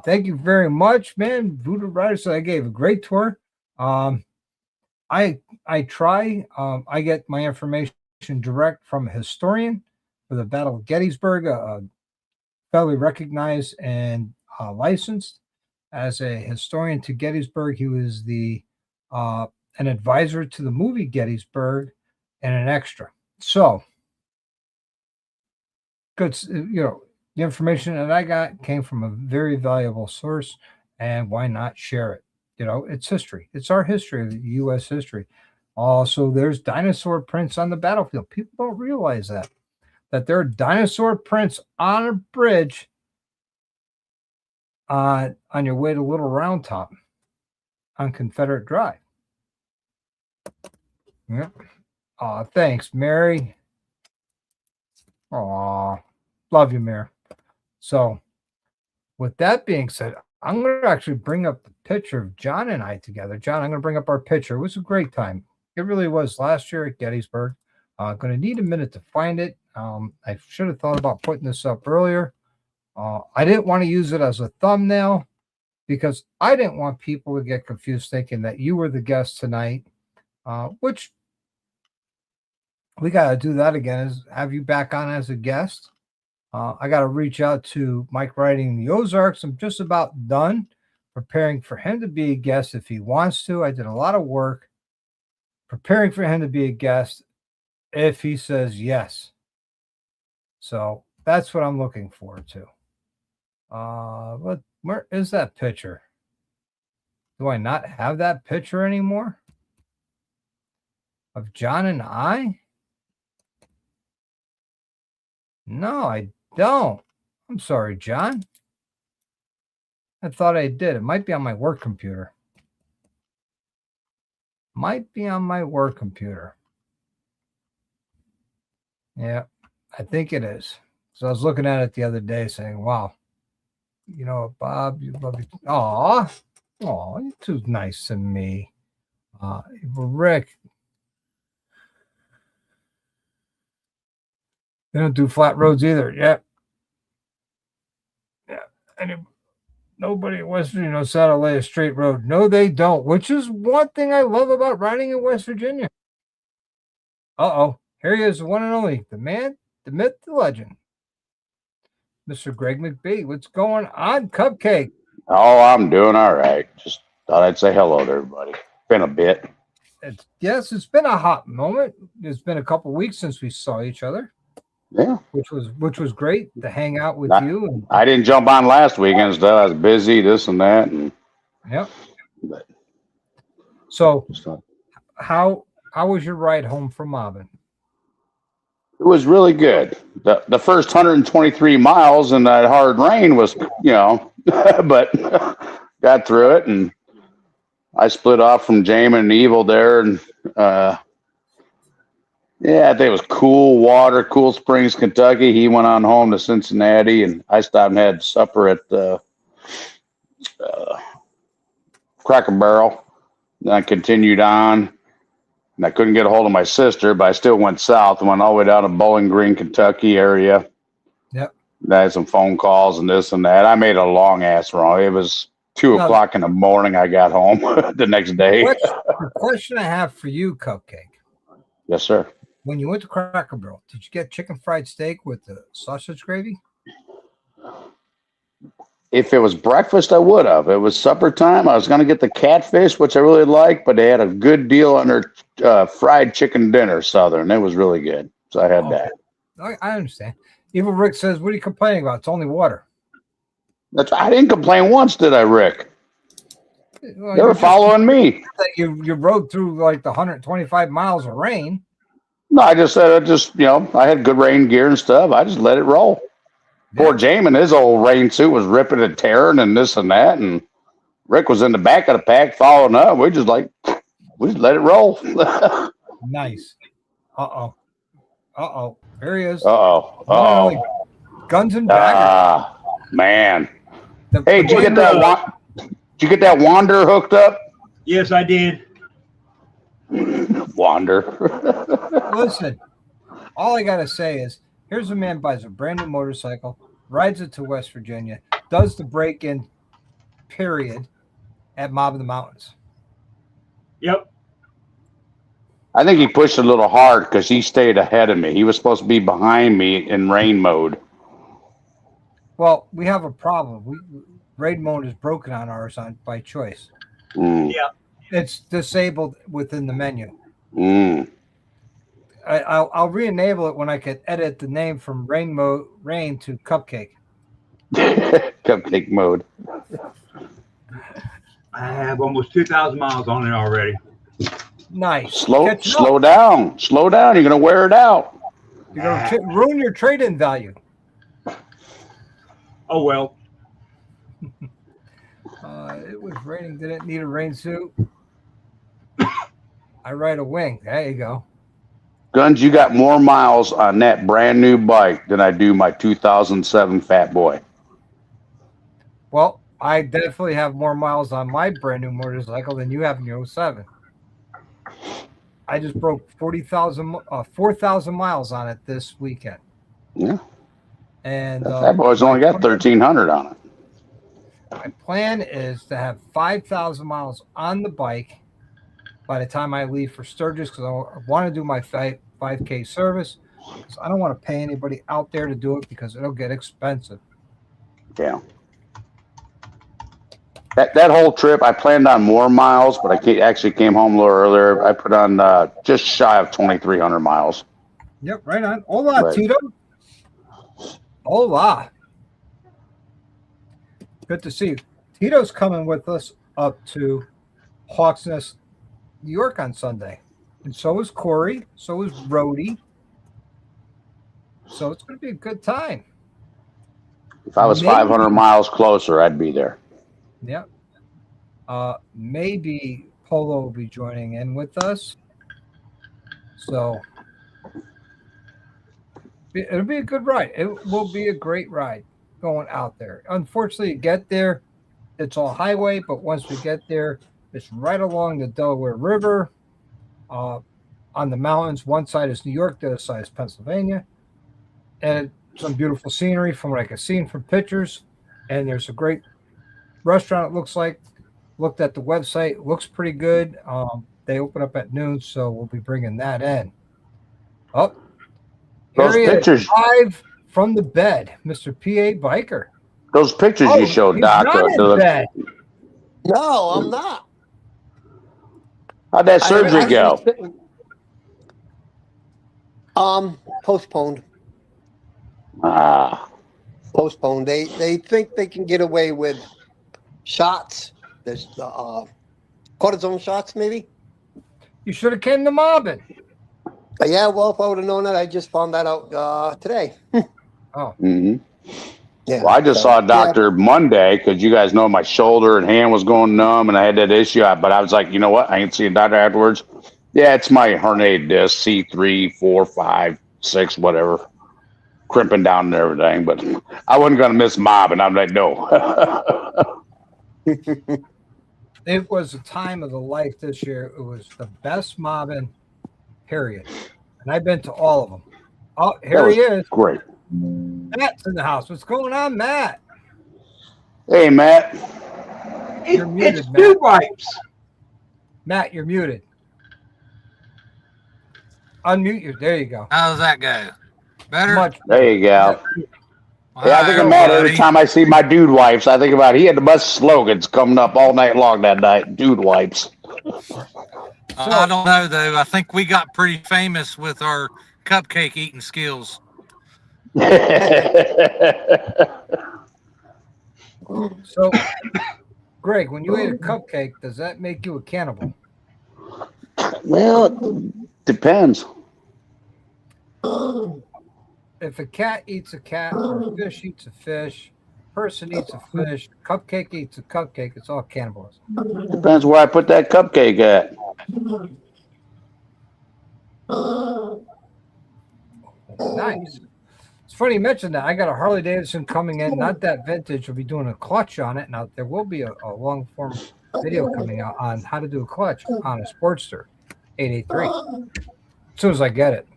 Thank you very much, man. Voodoo Riders, I gave a great tour. I try. I get my information direct from a historian for the Battle of Gettysburg, federally recognized and licensed as a historian to Gettysburg. He was an advisor to the movie Gettysburg and an extra. So good, the information that I got came from a very valuable source, and why not share it? It's history. It's our history, the U.S. history. Also, there's dinosaur prints on the battlefield. People don't realize that there are dinosaur prints on a bridge on your way to Little Round Top on Confederate Drive. Yep. Thanks, Mary. Love you, Mary. So, with that being said, I'm going to actually bring up the picture of John and I together. John, I'm going to bring up our picture. It was a great time. It really was last year at Gettysburg. Going to need a minute to find it. I should have thought about putting this up earlier. I didn't want to use it as a thumbnail because I didn't want people to get confused thinking that you were the guest tonight, which we got to do that again, is have you back on as a guest. I got to reach out to Mike Writing in the Ozarks. I'm just about done preparing for him to be a guest if he wants to. I did a lot of work preparing for him to be a guest if he says yes. So that's what I'm looking forward to. Where is that picture? Do I not have that picture anymore? Of John and I? No, I don't. I'm sorry, John. I thought I did. It might be on my work computer. Yeah, I think it is. So I was looking at it the other day saying, wow, Bob, you love me. Aw, you're too nice to me. Rick, they don't do flat roads either. Yeah. Nobody in West Virginia knows how to lay a straight road. No, they don't, which is one thing I love about riding in West Virginia. Here he is, the one and only, the man, the myth, the legend, Mr. Greg McBee. What's going on, Cupcake? Oh, I'm doing all right. Just thought I'd say hello to everybody. Been a bit. It's been a hot moment. It's been a couple weeks since we saw each other. Yeah, which was great to hang out with you. I didn't jump on last weekend, so I was busy, this and that, and yep. So, how was your ride home from Mobbin? It was really good. The first 123 miles in that hard rain was, but got through it, and I split off from Jamin and Evil there, and yeah, I think it was Cool Springs, Kentucky. He went on home to Cincinnati, and I stopped and had supper at Cracker Barrel. Then I continued on, and I couldn't get a hold of my sister, but I still went south and went all the way down to Bowling Green, Kentucky area. Yep. I had some phone calls and this and that. I made a long ass run. It was 2 o'clock in the morning. I got home the next day. The question I have for you, Cupcake. Yes, sir. When you went to Cracker Barrel, did you get chicken fried steak with the sausage gravy? If it was breakfast, I would have. It was supper time. I was going to get the catfish, which I really like, but they had a good deal on their fried chicken dinner, Southern. It was really good. So I had that. I understand. Evil Rick says, what are you complaining about? It's only water. I didn't complain once, did I, Rick? Well, They were following me. You rode through like the 125 miles of rain. No, I just said, I had good rain gear and stuff. I just let it roll. Yeah. Poor Jamin, his old rain suit was ripping and tearing and this and that. And Rick was in the back of the pack following up. We just let it roll. Nice. Uh-oh. There he is. Uh-oh. Guns and daggers. Man. Did you get that Wander hooked up? Yes, I did. Wander. Listen, all I got to say is, here's a man buys a brand new motorcycle, rides it to West Virginia, does the break-in period at Mob in the Mountains. Yep. I think he pushed a little hard because he stayed ahead of me. He was supposed to be behind me in rain mode. Well, we have a problem. Rain mode is broken on ours by choice. Yeah. It's disabled within the menu. I'll re-enable it when I can edit the name from rain to cupcake. Cupcake mode. I have almost 2,000 miles on it already. Nice. Slow down. Slow down. You're gonna wear it out. You're gonna ruin your trade-in value. Oh well. It was raining. Didn't need a rain suit. I ride a wing. There you go. Guns, you got more miles on that brand new bike than I do my 2007 Fat Boy. Well, I definitely have more miles on my brand new motorcycle than you have in your 07. I just broke 4,000 miles on it this weekend. Yeah. And Fat Boy's only got 1,300 on it. My plan is to have 5,000 miles on the bike by the time I leave for Sturgis, because I want to do my 5K service. Because I don't want to pay anybody out there to do it because it'll get expensive. Yeah. That whole trip, I planned on more miles, but I actually came home a little earlier. I put on just shy of 2,300 miles. Yep, right on. Hola, Tito. Hola. Good to see you. Tito's coming with us up to Hawks Nest, New York on Sunday. And so is Corey. So is Rhodey. So it's going to be a good time. If I was 500 miles closer, I'd be there. Yep. Maybe Polo will be joining in with us. So it'll be a good ride. It will be a great ride going out there. Unfortunately, you get there, it's all highway, but once we get there, it's right along the Delaware River. On the mountains, one side is New York, the other side is Pennsylvania. And some beautiful scenery from what I can see from pictures. And there's a great restaurant, it looks like. Looked at the website, looks pretty good. They open up at noon, so we'll be bringing that in. Oh, those pictures live from the bed, Mr. PA Biker. Those pictures you showed, Doc. Bed. No, I'm not. How'd that surgery go? Postponed. Postponed. They think they can get away with shots. There's cortisone shots, maybe. You should have came to mobbing. Yeah, well, if I would have known that, I just found that out today. Oh. Mm-hmm. Yeah. Well, I just saw a doctor Monday because you guys know my shoulder and hand was going numb and I had that issue. But I was like, you know what? I ain't see a doctor afterwards. Yeah, it's my herniated disc, C3, 4, 5, 6, whatever. Crimping down and everything. But I wasn't going to miss mobbing. I'm like, no. It was a time of the life this year. It was the best mobbing, period. And I've been to all of them. Oh, here he is. Great. Matt's in the house. What's going on, Matt? Hey, Matt. You're muted, It's two wipes. Matt, you're muted. Unmute you. There you go. How does that go? Better? Much. There you go. Yeah, I think Hi, of Matt every buddy. time I see my dude wipes. I think about he had the best slogans coming up all night long that night. Dude wipes. I don't know though. I think we got pretty famous with our cupcake eating skills. So, Greg, when you ate a cupcake, does that make you a cannibal? Well, it depends. If a cat eats a cat, or a fish eats a fish, person eats a fish, cupcake eats a cupcake, it's all cannibalism. Depends where I put that cupcake at. Nice. It's funny you mentioned that. I got a Harley Davidson coming in, not that vintage. We'll be doing a clutch on it. Now, there will be a long form video coming out on how to do a clutch on a Sportster 883 as soon as I get it.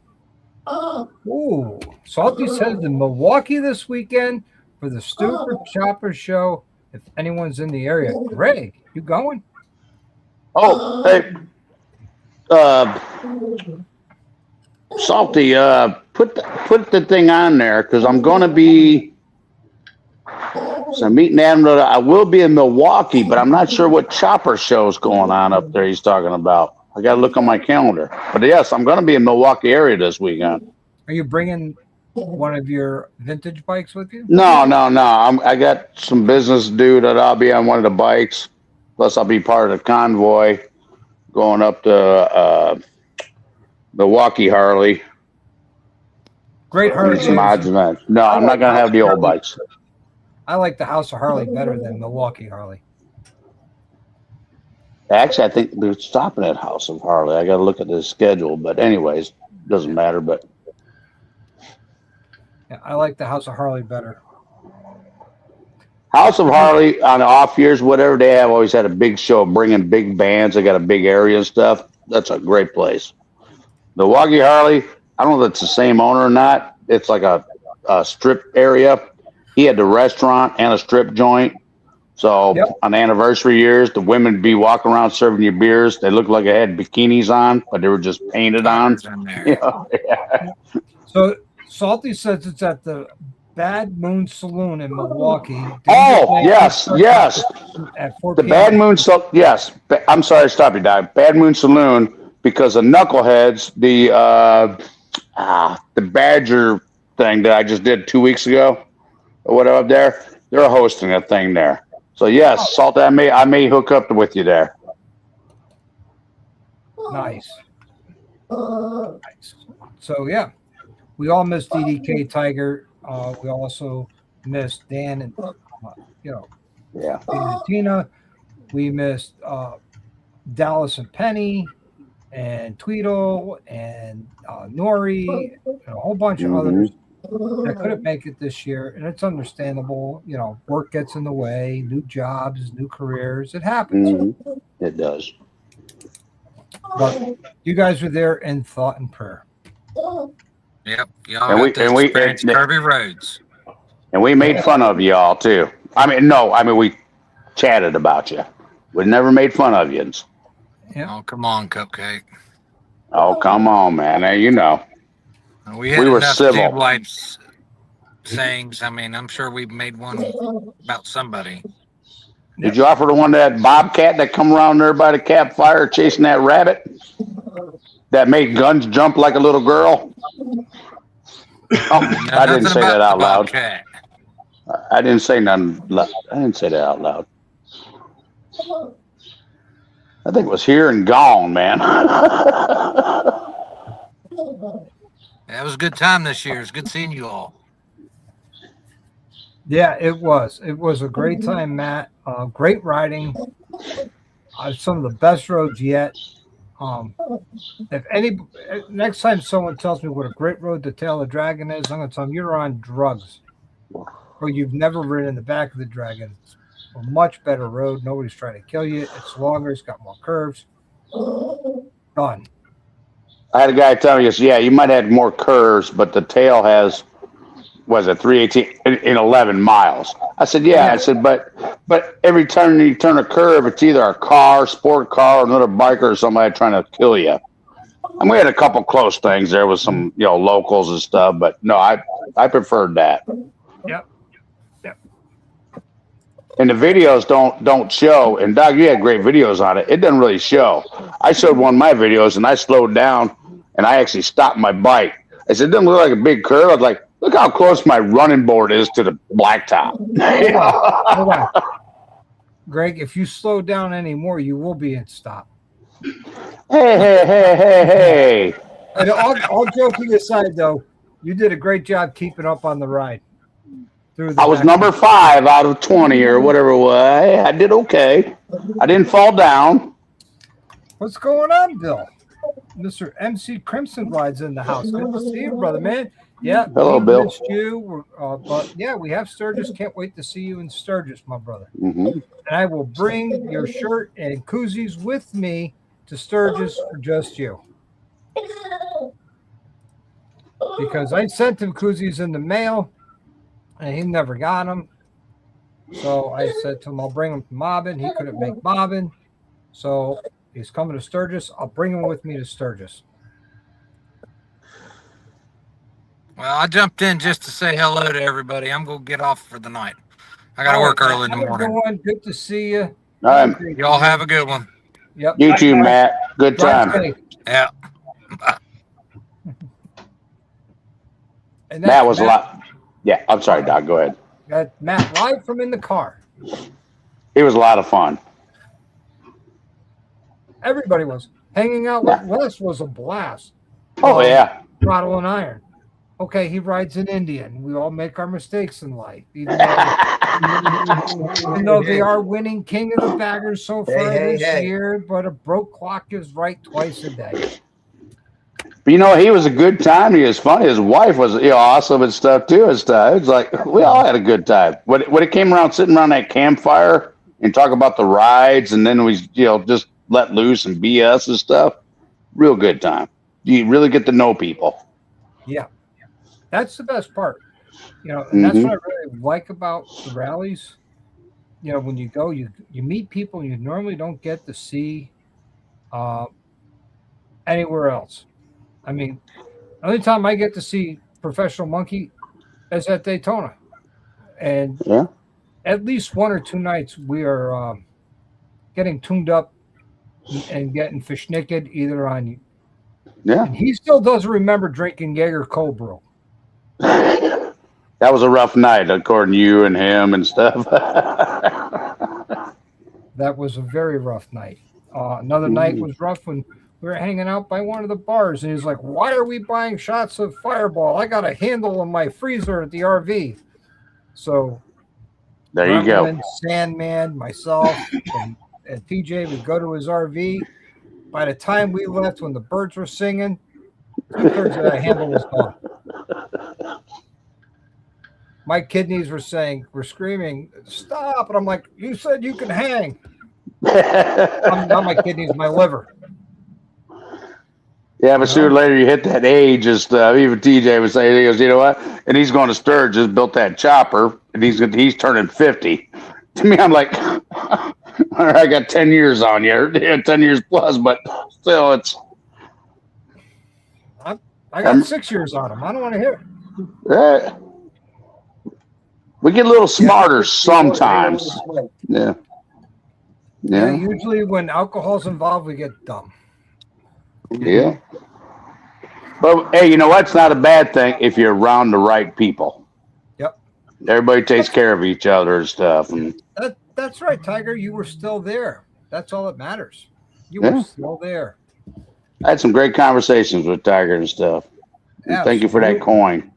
Ooh, Salty's headed to Milwaukee this weekend for the Stupid Chopper Show. If anyone's in the area, Greg, you going? Oh, hey, Salty, put the thing on there because I'm going to be. So I'm meeting Adam. I will be in Milwaukee, but I'm not sure what chopper show's going on up there. He's talking about. I got to look on my calendar. But yes, I'm going to be in Milwaukee area this weekend. Are you bringing one of your vintage bikes with you? No. I got some business to do that I'll be on one of the bikes. Plus, I'll be part of the convoy going up to Milwaukee Harley. Great Harley Some odds Davidson. and ends. No, I'm not going to have the old bikes. I like the House of Harley better than Milwaukee Harley. Actually, I think they're stopping at House of Harley. I got to look at the schedule, but anyways, doesn't matter. But Yeah, I like the House of Harley better. House of Harley on the off years, whatever they have, always had a big show, bringing big bands. They got a big area and stuff. That's a great place. Milwaukee Harley, I don't know if it's the same owner or not. It's like a strip area. He had the restaurant and a strip joint. So Yep. on anniversary years, the women would be walking around serving you beers. They looked like they had bikinis on, but they were just painted on. In there. You know? Yeah. So Salty says it's at the Bad Moon Saloon in Milwaukee. Oh, yes. At 4 The p.m. Bad Moon, yes. I'm sorry to stop you, Dad. Bad Moon Saloon, because the knuckleheads, the Badger thing that I just did 2 weeks ago, or whatever up there, they're hosting a thing there. So yes, Salt, I may hook up with you there. Nice. So yeah, we all missed DDK Tiger. We also missed Dan and Yeah. Tina. We missed Dallas and Penny and Tweedle and Nori and a whole bunch of others that couldn't make it this year, and it's understandable. Work gets in the way, new jobs, new careers. It happens. Mm-hmm. It does. But you guys were there in thought and prayer. Yep. Y'all And got to experience curvy roads. And we made fun of y'all too. We chatted about you. We never made fun of you. Yeah. Oh, come on, Cupcake. Oh, come on, man. Now, We had were enough civil. dude wipes sayings. I mean, I'm sure we made one about somebody. Did you offer the one that bobcat that come around there by the campfire chasing that rabbit that made guns jump like a little girl? Oh, I didn't say that out loud. I didn't say nothing. I didn't say that out loud. I think it was here and gone, man. That was a good time this year. It's good seeing you all. Yeah, it was. It was a great time, Matt. Great riding. Some of the best roads yet. Next time someone tells me what a great road the Tail of the Dragon is, I'm going to tell them you're on drugs, or you've never ridden in the back of the Dragon. It's a much better road. Nobody's trying to kill you. It's longer. It's got more curves. Done. I had a guy tell me, yeah, you might have more curves, but the Tail has, was it 318 in 11 miles? I said, yeah. I said, but every time you turn a curve, it's either a car, sport car, or another biker, or somebody trying to kill you. And we had a couple close things. There was some, locals and stuff, but no, I preferred that. Yep. And the videos don't show. And Doug, you had great videos on it. It doesn't really show. I showed one of my videos and I slowed down and I actually stopped my bike. I said, it doesn't look like a big curve. I was like, look how close my running board is to the blacktop. Hold on. Greg, if you slow down anymore, you will be in stop. Hey. And all joking aside, though, you did a great job keeping up on the ride. I was number 5 out of 20 or whatever it was. I did okay. I didn't fall down. What's going on, Bill? Mr. MC Crimson rides in the house. Good to see you, brother, man. Yeah. Hello, we Bill. Missed you. But yeah, we have Sturgis. Can't wait to see you in Sturgis, my brother. Mm-hmm. And I will bring your shirt and koozies with me to Sturgis for just you. Because I sent him koozies in the mail, and he never got them. So I said to him, I'll bring them to Mobbin. He couldn't make Mobbin. So he's coming to Sturgis. I'll bring him with me to Sturgis. Well, I jumped in just to say hello to everybody. I'm going to get off for the night. I got to work early in the morning. Good to see you. All right. Y'all have a good one. Yep. You too, Matt. Good time. Yeah. And Matt was a lot. Yeah, I'm sorry, Doc. Go ahead. Matt live from in the car. It was a lot of fun. Everybody was. Hanging out with Wes was a blast. Oh, yeah. Throttle and iron. Okay, he rides an Indian. We all make our mistakes in life. Even though they are winning King of the Baggers so far this year, but a broke clock is right twice a day. But, you know, he was a good time. He was funny. His wife was, awesome and stuff, too. And stuff. It was like, we all had a good time. When it came around sitting around that campfire and talk about the rides, and then we, just let loose and BS and stuff, real good time. You really get to know people. Yeah. That's the best part. And that's what I really like about the rallies. When you go, you meet people you normally don't get to see anywhere else. I mean, the only time I get to see Professional Monkey is at Daytona. And at least 1 or 2 nights we are getting tuned up and getting fish naked either on. Yeah. And he still doesn't remember drinking Jaeger cold brew. That was a rough night, according to you and him and stuff. That was a very rough night. Another night was rough when we were hanging out by one of the bars, and he's like, "Why are we buying shots of Fireball? I got a handle in my freezer at the RV." So there you go. Sandman, myself, and PJ would go to his RV. By the time we left, when the birds were singing, 2/3 of that handle was gone. My kidneys were screaming, "Stop!" And I'm like, "You said you can hang." Not my kidneys, my liver. Yeah, but sooner or later you hit that age and stuff. Even TJ was saying, he goes, you know what? And he's going to Sturgis, built that chopper, and he's turning 50. To me, I'm like, all right, I got 10 years on you, 10 years plus, but still, it's. I got 6 years on him. I don't want to hear it. We get a little smarter sometimes. Yeah. Usually when alcohol's involved, we get dumb. Yeah. But hey, you know what? It's not a bad thing if you're around the right people. Yep. Everybody takes care of each other and stuff. And that's right, Tiger. You were still there. That's all that matters. You were still there. I had some great conversations with Tiger and stuff. And thank you for that coin.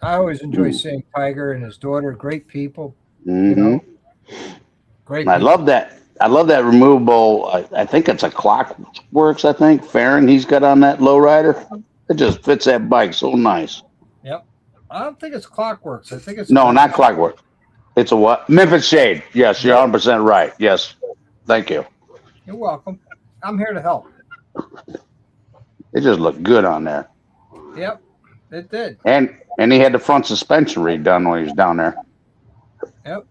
I always enjoy seeing Tiger and his daughter. Great people. Mm-hmm. Great. I love that. I love that removable. I think it's a Clockworks. I think fairing he's got on that lowrider. It just fits that bike so nice. Yep. I don't think it's Clockworks. I think it's not Clockworks. It's a what? Memphis Shade. Yes, you're 100% right. Yes. Thank you. You're welcome. I'm here to help. It just looked good on there. Yep, it did. And he had the front suspension redone when he was down there. Yep.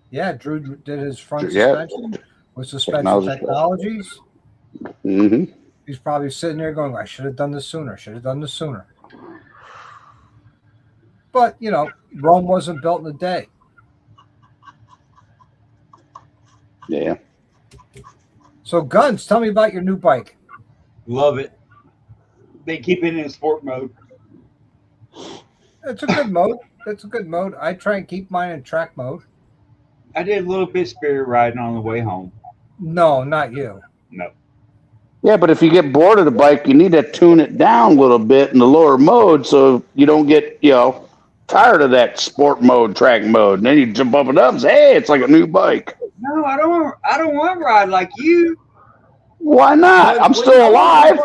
Yeah, Drew did his front suspension with Suspension Technologies. Mm-hmm. He's probably sitting there going, "I should have done this sooner. But, you know, Rome wasn't built in a day. Yeah. So, Guns, tell me about your new bike. Love it. They keep it in sport mode. It's a good mode. It's a good mode. I try and keep mine in track mode. I did a little bit spirit riding on the way home. No, not you. No. Yeah, but if you get bored of the bike, you need to tune it down a little bit in the lower mode so you don't get, tired of that sport mode, track mode. And then you jump up and up and say, hey, it's like a new bike. No, I don't want to ride like you. Why not? I'm still alive.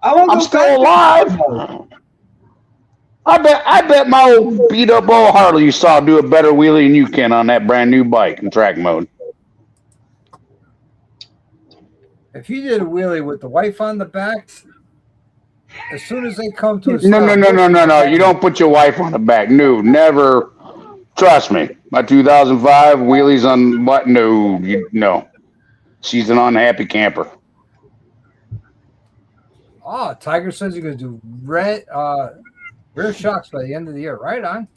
I'm still alive. I bet my old beat up old Harley you saw do a better wheelie than you can on that brand new bike in track mode. If you did a wheelie with the wife on the back, as soon as they come to a No. You don't put your wife on the back. No, never. Trust me. My 2005 wheelies on what? No. She's an unhappy camper. Oh, Tiger says you're going to do rear shocks by the end of the year. Right on.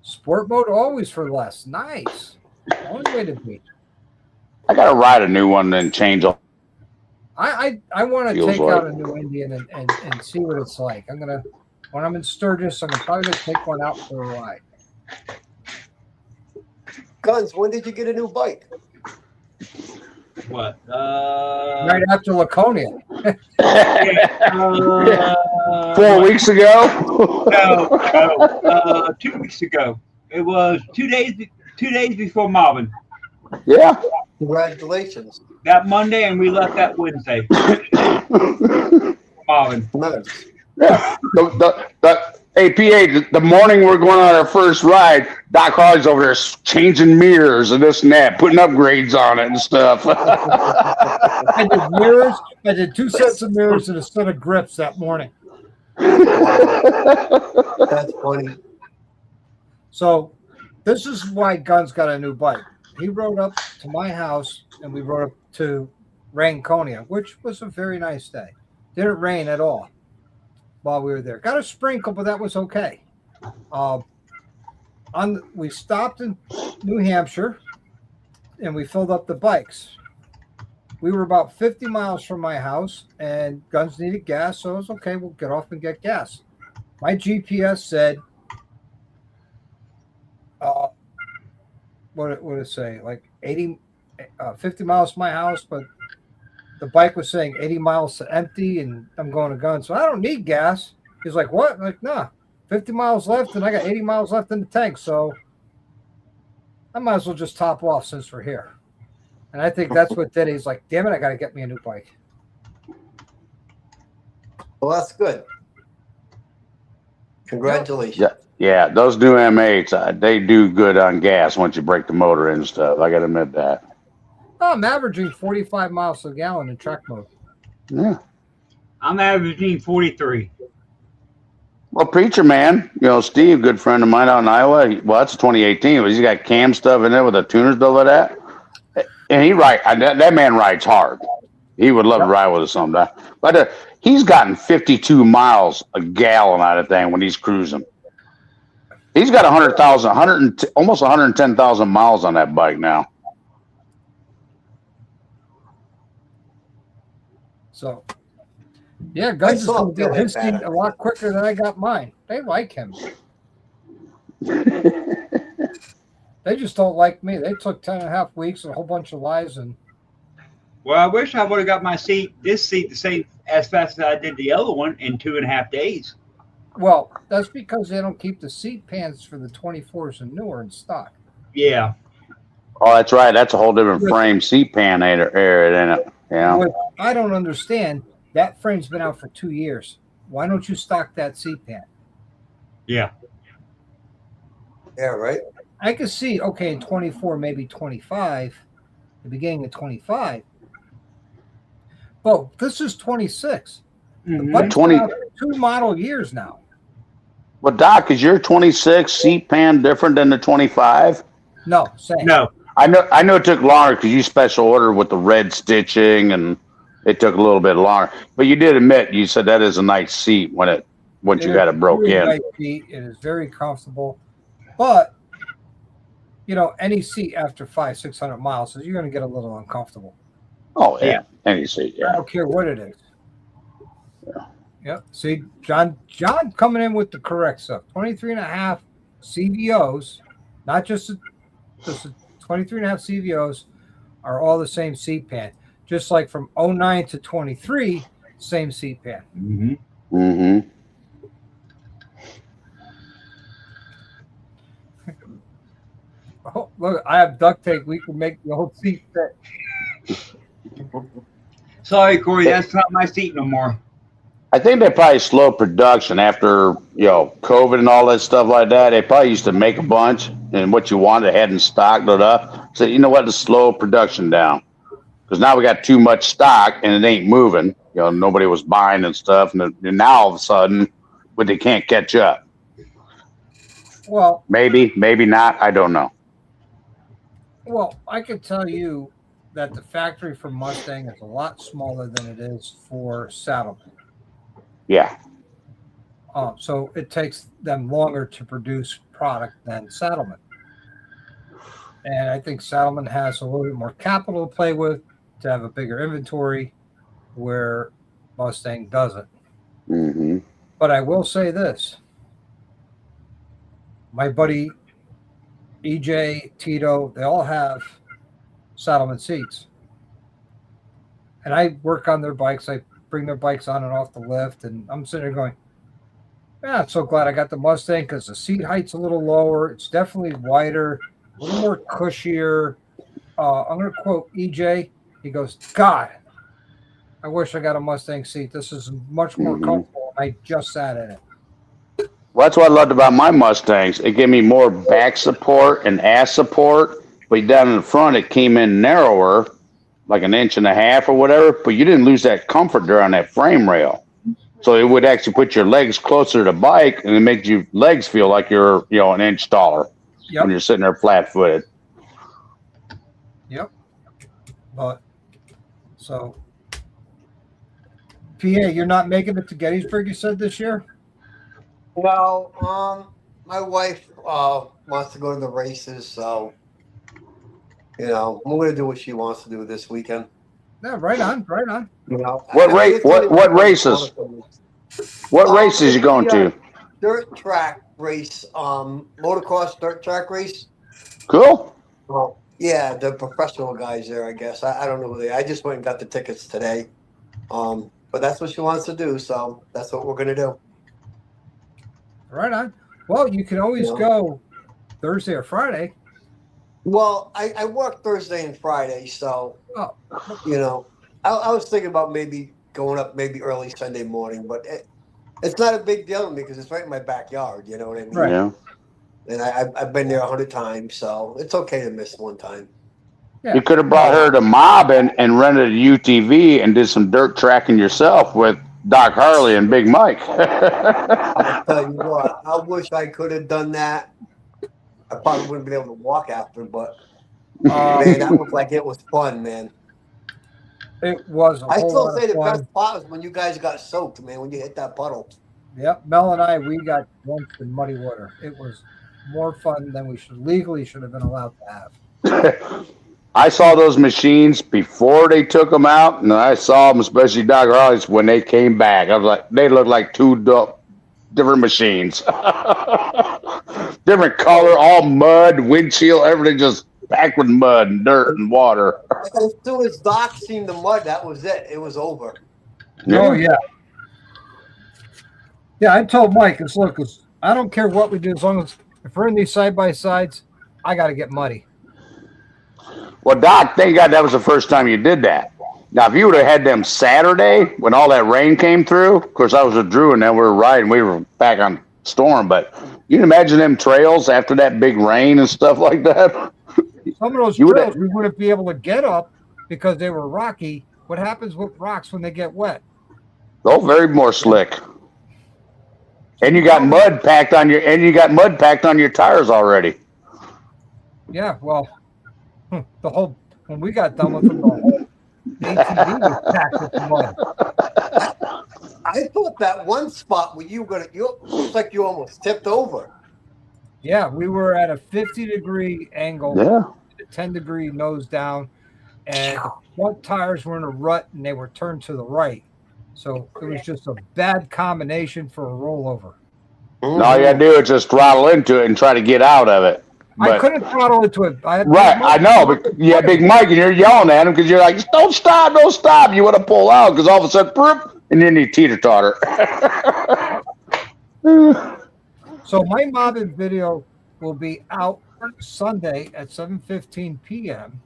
Sport mode always for less. Nice. Only way to be. I got to ride a new one and change all. I want to take out a new Indian and see what it's like. When I'm in Sturgis, I'm probably going to take one out for a ride. Guns, when did you get a new bike? What? Right after Laconia. 4 weeks ago? No, 2 weeks ago. It was 2 days before Marvin. Yeah. Congratulations. That Monday, and we left that Wednesday. Marvin. Nice. Yeah. Hey, PA, the morning we're going on our first ride, Doc Harley's over there changing mirrors and this and that, putting upgrades on it and stuff. I did mirrors. I did 2 sets of mirrors and a set of grips that morning. That's funny. So this is why Guns got a new bike. He rode up to my house, and we rode up to Ranconia, which was a very nice day. Didn't rain at all while we were there. Got a sprinkle, but that was okay. We stopped in New Hampshire, and we filled up the bikes. We were about 50 miles from my house, and Guns needed gas, so I was okay. We'll get off and get gas. My GPS said, what did it say? Like 50 miles from my house, but the bike was saying 80 miles to empty, and I'm going to Guns. So I don't need gas. He's like, what? I'm like, nah, 50 miles left, and I got 80 miles left in the tank, so I might as well just top off since we're here. And I think that's what did it. He's like, damn it, I got to get me a new bike. Well, that's good. Congratulations. Yeah, those new M8s, they do good on gas once you break the motor and stuff. I got to admit that. Oh, I'm averaging 45 miles a gallon in track mode. Yeah. I'm averaging 43. Well, Preacher Man, Steve, good friend of mine out in Iowa. That's 2018, but he's got cam stuff in there with a tuner stuff like that. And that man rides hard. He would love to ride with us sometime. But he's gotten 52 miles a gallon out of thing when he's cruising. He's got almost 110,000 miles on that bike now. So, yeah, Guns is going to get his seat a lot quicker than I got mine. They like him. They just don't like me. They took 10.5 weeks and a whole bunch of lies. Well, I wish I would have got this seat the same as fast as I did the other one in 2.5 days. Well, that's because they don't keep the seat pans for the 24s and newer in stock. Yeah. Oh, that's right. That's a whole different frame seat pan area in it. Yeah. What I don't understand, that frame's been out for 2 years. Why don't you stock that seat pan? Yeah. Yeah, right. I could see, okay, in 24, maybe 25, the beginning of 25. But this is 26. The bike's been out for 2 model years now. Well, Doc, is your 26 seat pan different than the 25? No, same. No. I know it took longer because you special ordered with the red stitching, and it took a little bit longer. But you did admit, you said that is a nice seat when once you got it broke in. Nice seat. It is very comfortable, but any seat after 500-600 miles, you're going to get a little uncomfortable. Oh yeah, any seat. I Yeah. don't care what it is. Yep. See, John coming in with the correct stuff. 23.5 CVOs, not just the 23.5 CVOs are all the same seat pan. Just like from 09 to 23, same seat pan. Mm-hmm. Mm-hmm. Oh, look, I have duct tape. We can make the whole seat fit. Sorry, Corey, that's not my seat no more. I think they probably slowed production after COVID and all that stuff like that. They probably used to make a bunch, and what you wanted hadn't stocked it up. So you know what, to slow production down, because now we got too much stock and it ain't moving. Nobody was buying and stuff, and now all of a sudden, but they can't catch up. Well, maybe not. I don't know. Well, I can tell you that the factory for Mustang is a lot smaller than it is for Saddlemen. Yeah. So it takes them longer to produce product than Saddlemen. And I think Saddlemen has a little bit more capital to play with to have a bigger inventory, where Mustang doesn't. Mm-hmm. But I will say this. My buddy EJ, Tito, they all have Saddlemen seats. And I work on their bikes. I bring their bikes on and off the lift. And I'm sitting there going, yeah, I'm so glad I got the Mustang because the seat height's a little lower. It's definitely wider, a little more cushier. I'm going to quote EJ. He goes, God, I wish I got a Mustang seat. This is much more comfortable. I just sat in it. Well, that's what I loved about my Mustangs. It gave me more back support and ass support, but down in the front, it came in narrower, like 1.5 inches or whatever, but you didn't lose that comfort there on that frame rail. So it would actually put your legs closer to the bike, and it makes your legs feel like you're, 1 inch taller when you're sitting there flat-footed. Yep. But, so, PA, you're not making it to Gettysburg, you said, this year? No, my wife wants to go to the races, so I'm going to do what she wants to do this weekend. Yeah, right on. What races? What races you going to? Dirt track race, motocross dirt track race. Cool. Well, yeah, the professional guys there, I guess. I don't know who they are. I just went and got the tickets today. But that's what she wants to do, so that's what we're going to do. Right on. Well, you can always go Thursday or Friday. Well, I work Thursday and Friday, so I was thinking about maybe going up maybe early Sunday morning, but it's not a big deal to me because it's right in my backyard. You know what I mean? Right. Yeah. And I've been there 100 times, so it's okay to miss one time. Yeah. You could have brought her to Mob and rented a UTV and did some dirt tracking yourself with Dr.Harley and Big Mike. I'll tell you what, I wish I could have done that. I probably wouldn't be able to walk after, but man, that looked like it was fun, man. It was. I still say the best part was when you guys got soaked, man, when you hit that puddle. Yep, Mel and I, we got drenched in muddy water. It was more fun than we should have been allowed to have. I saw those machines before they took them out, and I saw them, especially Dr. Harley's, when they came back. I was like, they looked like two different machines. Different color, all mud, windshield, everything just packed with mud and dirt and water. As soon as Doc seen the mud, that was it. It was over. Oh, yeah. Yeah, I told Mike, look, I don't care what we do, as long as if we're in these side-by-sides, I got to get muddy. Well, Doc, thank God that was the first time you did that. Now, if you would have had them Saturday when all that rain came through, of course, I was with Drew and then we were riding. We were back on storm, but you can imagine them trails after that big rain and stuff like that. Some of those trails we wouldn't be able to get up because they were rocky. What happens with rocks when they get wet? Oh, very more slick. And you got mud packed on your tires already. Yeah, well, when we got done with them, the whole ATV was packed with mud. I thought that one spot where you were looks like you almost tipped over. Yeah, we were at a 50-degree angle, Yeah. a 10-degree nose down, and the front tires were in a rut and they were turned to the right. So it was just a bad combination for a rollover. And all you gotta do is just throttle into it and try to get out of it. But, I couldn't throttle into it. I know, but you had Big Mike and you're yelling at him because you're like, don't stop, don't stop. You want to pull out because all of a sudden, boop, and then you teeter-totter. So my mobbing video will be out Sunday at 7:15 p.m.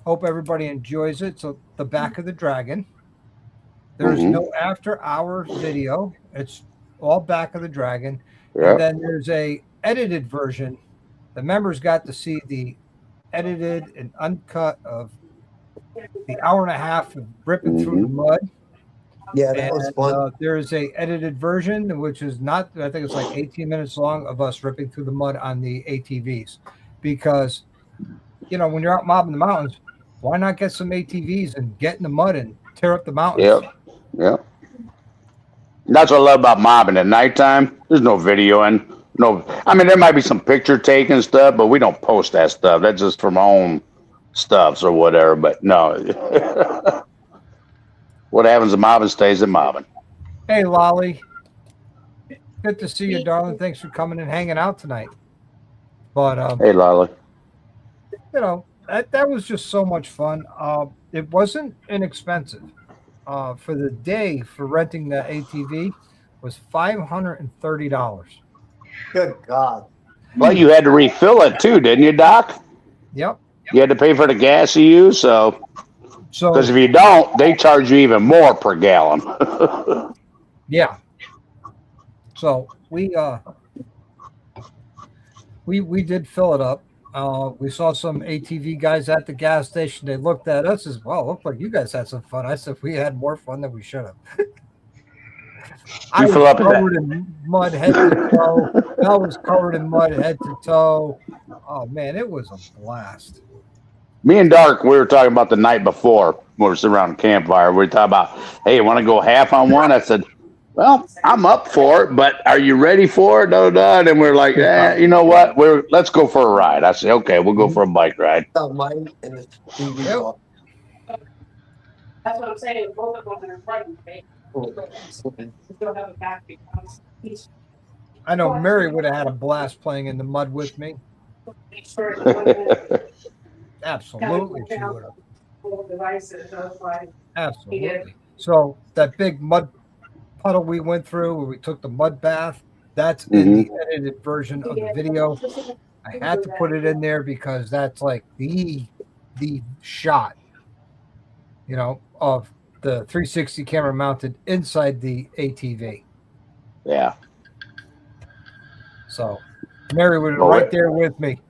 Hope everybody enjoys it. So the back of the dragon. There's no after hours video. It's all back of the dragon. Yep. And then there's a edited version. The members got to see the edited and uncut of the hour and a half of ripping through the mud. Yeah, that was fun. There's a edited version, which is not, I think it's like 18 minutes long, of us ripping through the mud on the ATVs. Because, you know, when you're out mobbing the mountains, why not get some ATVs and get in the mud and tear up the mountains? Yep. That's what I love about mobbing at nighttime. There's no videoing. No, I mean, there might be some picture taking stuff, but we don't post that stuff. That's just from our own stuffs or whatever. But no. What happens in mobbing stays in mobbing. Hey, Lolly. Good to see you, darling. Thanks for coming and hanging out tonight. But hey, Lolly. You know, that was just so much fun. It wasn't inexpensive. For the day for renting the ATV was $530. Good God. Well, you had to refill it too, didn't you, Doc? Yep. You had to pay for the gas you use, so because if you don't, they charge you even more per gallon. Yeah. So we did fill it up. We saw some ATV guys at the gas station. They looked at us as well. Looked like you guys had some fun. I said we had more fun than we should have. I was covered in mud head to toe. I was covered in mud head to toe. Oh man, it was a blast. Me and Dark, we were talking about the night before when we were sitting around the campfire. We were talking about, hey, you want to go half on one? I said, well, I'm up for it, but are you ready for it? No. And we're like, you know what? Let's go for a ride. I said, okay, we'll go for a bike ride. Mine and the TV. That's what I'm saying. Both of them are frightened, right? Still have a back because I know Mary would have had a blast playing in the mud with me. Absolutely, she would have. Absolutely. So that big mud puddle we went through where we took the mud bath, that's in the edited version of the video. I had to put it in there because that's like the shot, you know, of the 360 camera mounted inside the ATV. Yeah. So Mary was right there with me.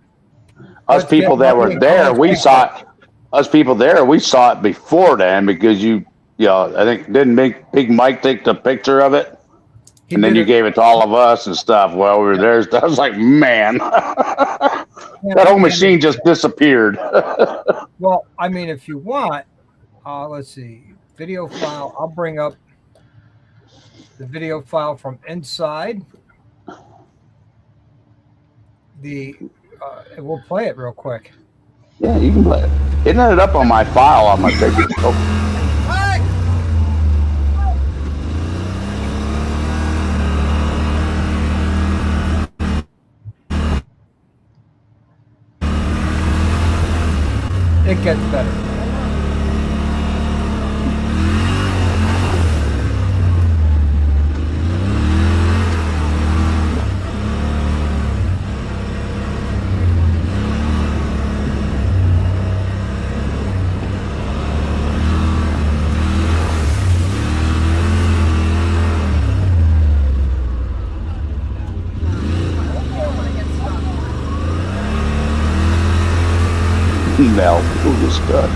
Us people that were there, we saw it. Us people there, we saw it before then because you know, I think didn't Big Mike take the picture of it, and then you gave it to all of us and stuff. Well, we were there. I was like, man, that whole machine just disappeared. Well, I mean, if you want, let's see, video file. I'll bring up the video file from inside. We'll play it real quick. Yeah, you can play it. Isn't it up on my file on my picture? It gets better. Mel, who was good.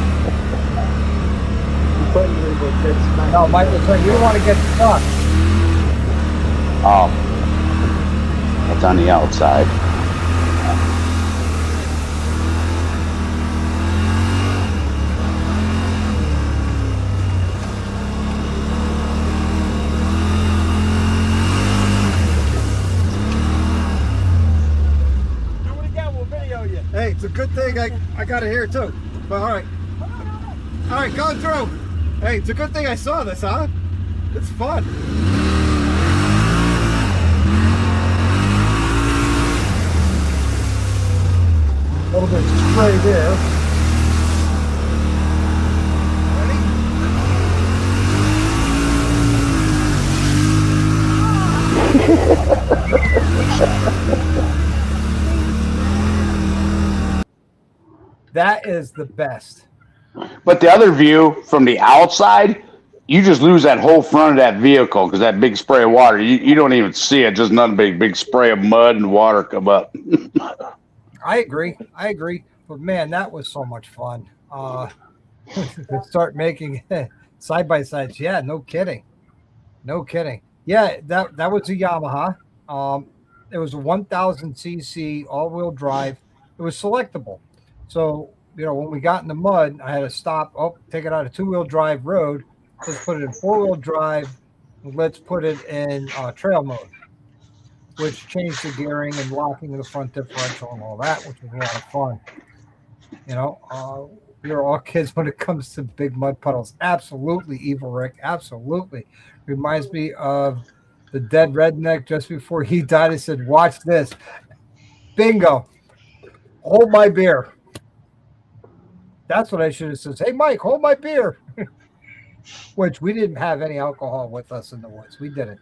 No, Michael said you don't want to get stuck. Oh, that's on the outside. a good thing I got it here too. But all right, going through. Hey, it's a good thing I saw this, huh? It's fun. A little bit of spray there. That is the best. But the other view from the outside, you just lose that whole front of that vehicle because that big spray of water, you don't even see it. Just another big spray of mud and water come up. I agree. But man, that was so much fun. Start making side-by-sides. Yeah, no kidding. Yeah, that was a Yamaha. It was a 1,000 cc all-wheel drive. It was selectable. So, when we got in the mud, I had to stop. Take it out of two-wheel drive road. Let's put it in four-wheel drive. Let's put it in trail mode, which changed the gearing and locking of the front differential and all that, which was a lot of fun. We were all kids when it comes to big mud puddles. Absolutely, Evil Rick. Absolutely. Reminds me of the dead redneck just before he died. He said, watch this. Bingo. Hold my beer. That's what I should have said. Hey, Mike, hold my beer. Which we didn't have any alcohol with us in the woods. We didn't.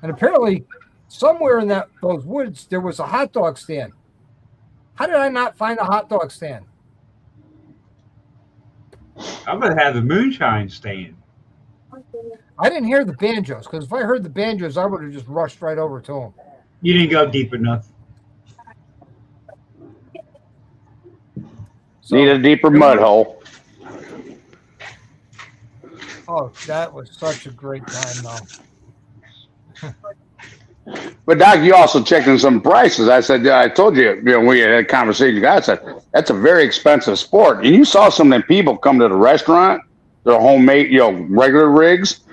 And apparently, somewhere in those woods, there was a hot dog stand. How did I not find a hot dog stand? I'm going to have the moonshine stand. I didn't hear the banjos, because if I heard the banjos, I would have just rushed right over to them. You didn't go deep enough. So, need a deeper mud hole. Oh, that was such a great time, though. But Doc, you also checked in some prices. I told you, we had a conversation. I said that's a very expensive sport, and you saw some of them people come to the restaurant, their homemade, regular rigs.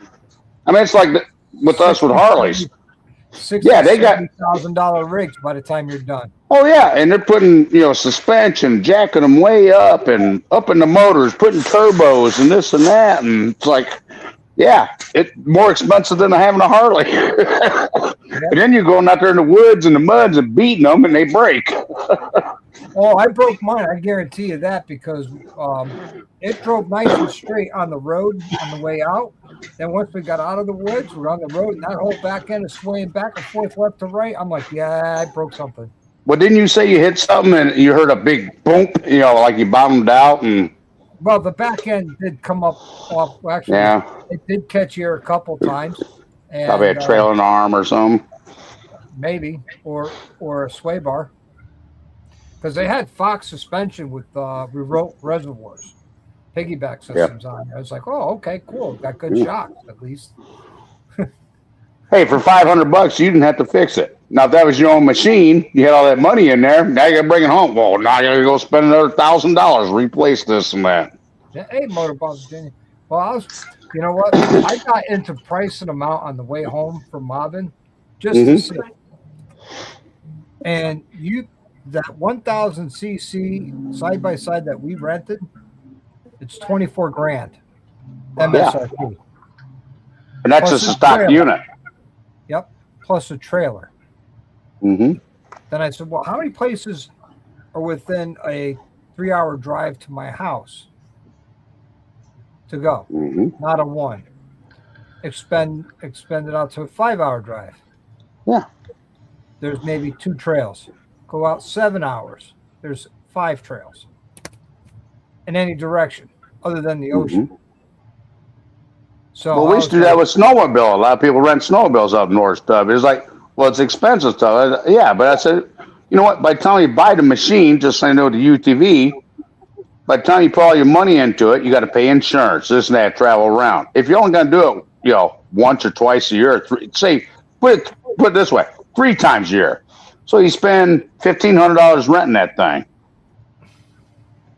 I mean, it's like with us with Harleys. Yeah, they got $1,000 rigs by the time you're done. Oh yeah, and they're putting suspension, jacking them way up and up in the motors, putting turbos and this and that, and it's like, yeah, it's more expensive than having a Harley. And then you're going out there in the woods and the muds and beating them, and they break. Oh, I broke mine. I guarantee you that, because it drove nice and straight on the road on the way out. Then once we got out of the woods, we're on the road, and that whole back end is swaying back and forth, left to right. I'm like, yeah, I broke something. Well, didn't you say you hit something and you heard a big boom, like you bottomed out? And well, the back end did come up off. Actually, yeah, it did catch here a couple times. And, probably a trailing arm or something. Maybe, or a sway bar. Because they had Fox suspension with reservoirs, piggyback systems on it. I was like, oh, okay, cool. Got good shocks, at least. Hey, for $500, you didn't have to fix it. Now, if that was your own machine, you had all that money in there, now you got to bring it home. Well, now you got to go spend another $1,000, replace this and that. Yeah, hey, Motorball Virginia. Well, you know what? I got into pricing them out on the way home from mobbing just to see. And that 1,000 cc side by side that we rented, it's $24,000 MSRP. Yeah. And that's just a stock unit. Yep, plus a trailer. Then I said, well, how many places are within a 3-hour drive to my house to go? Not a one. Expend it out to a 5-hour drive. Yeah. There's maybe 2 trails. Go out 7 hours. There's 5 trails in any direction other than the ocean. So well, we used to do that with snowmobile. A lot of people rent snowmobiles up north stuff. It's like, well, it's expensive stuff. Yeah, but I said, you know what? By the time you buy the machine, just so you know the UTV, by the time you put all your money into it, you got to pay insurance, this and that, travel around. If you're only going to do it, once or twice a year, put it this way, 3 times a year. So you spend $1,500 renting that thing.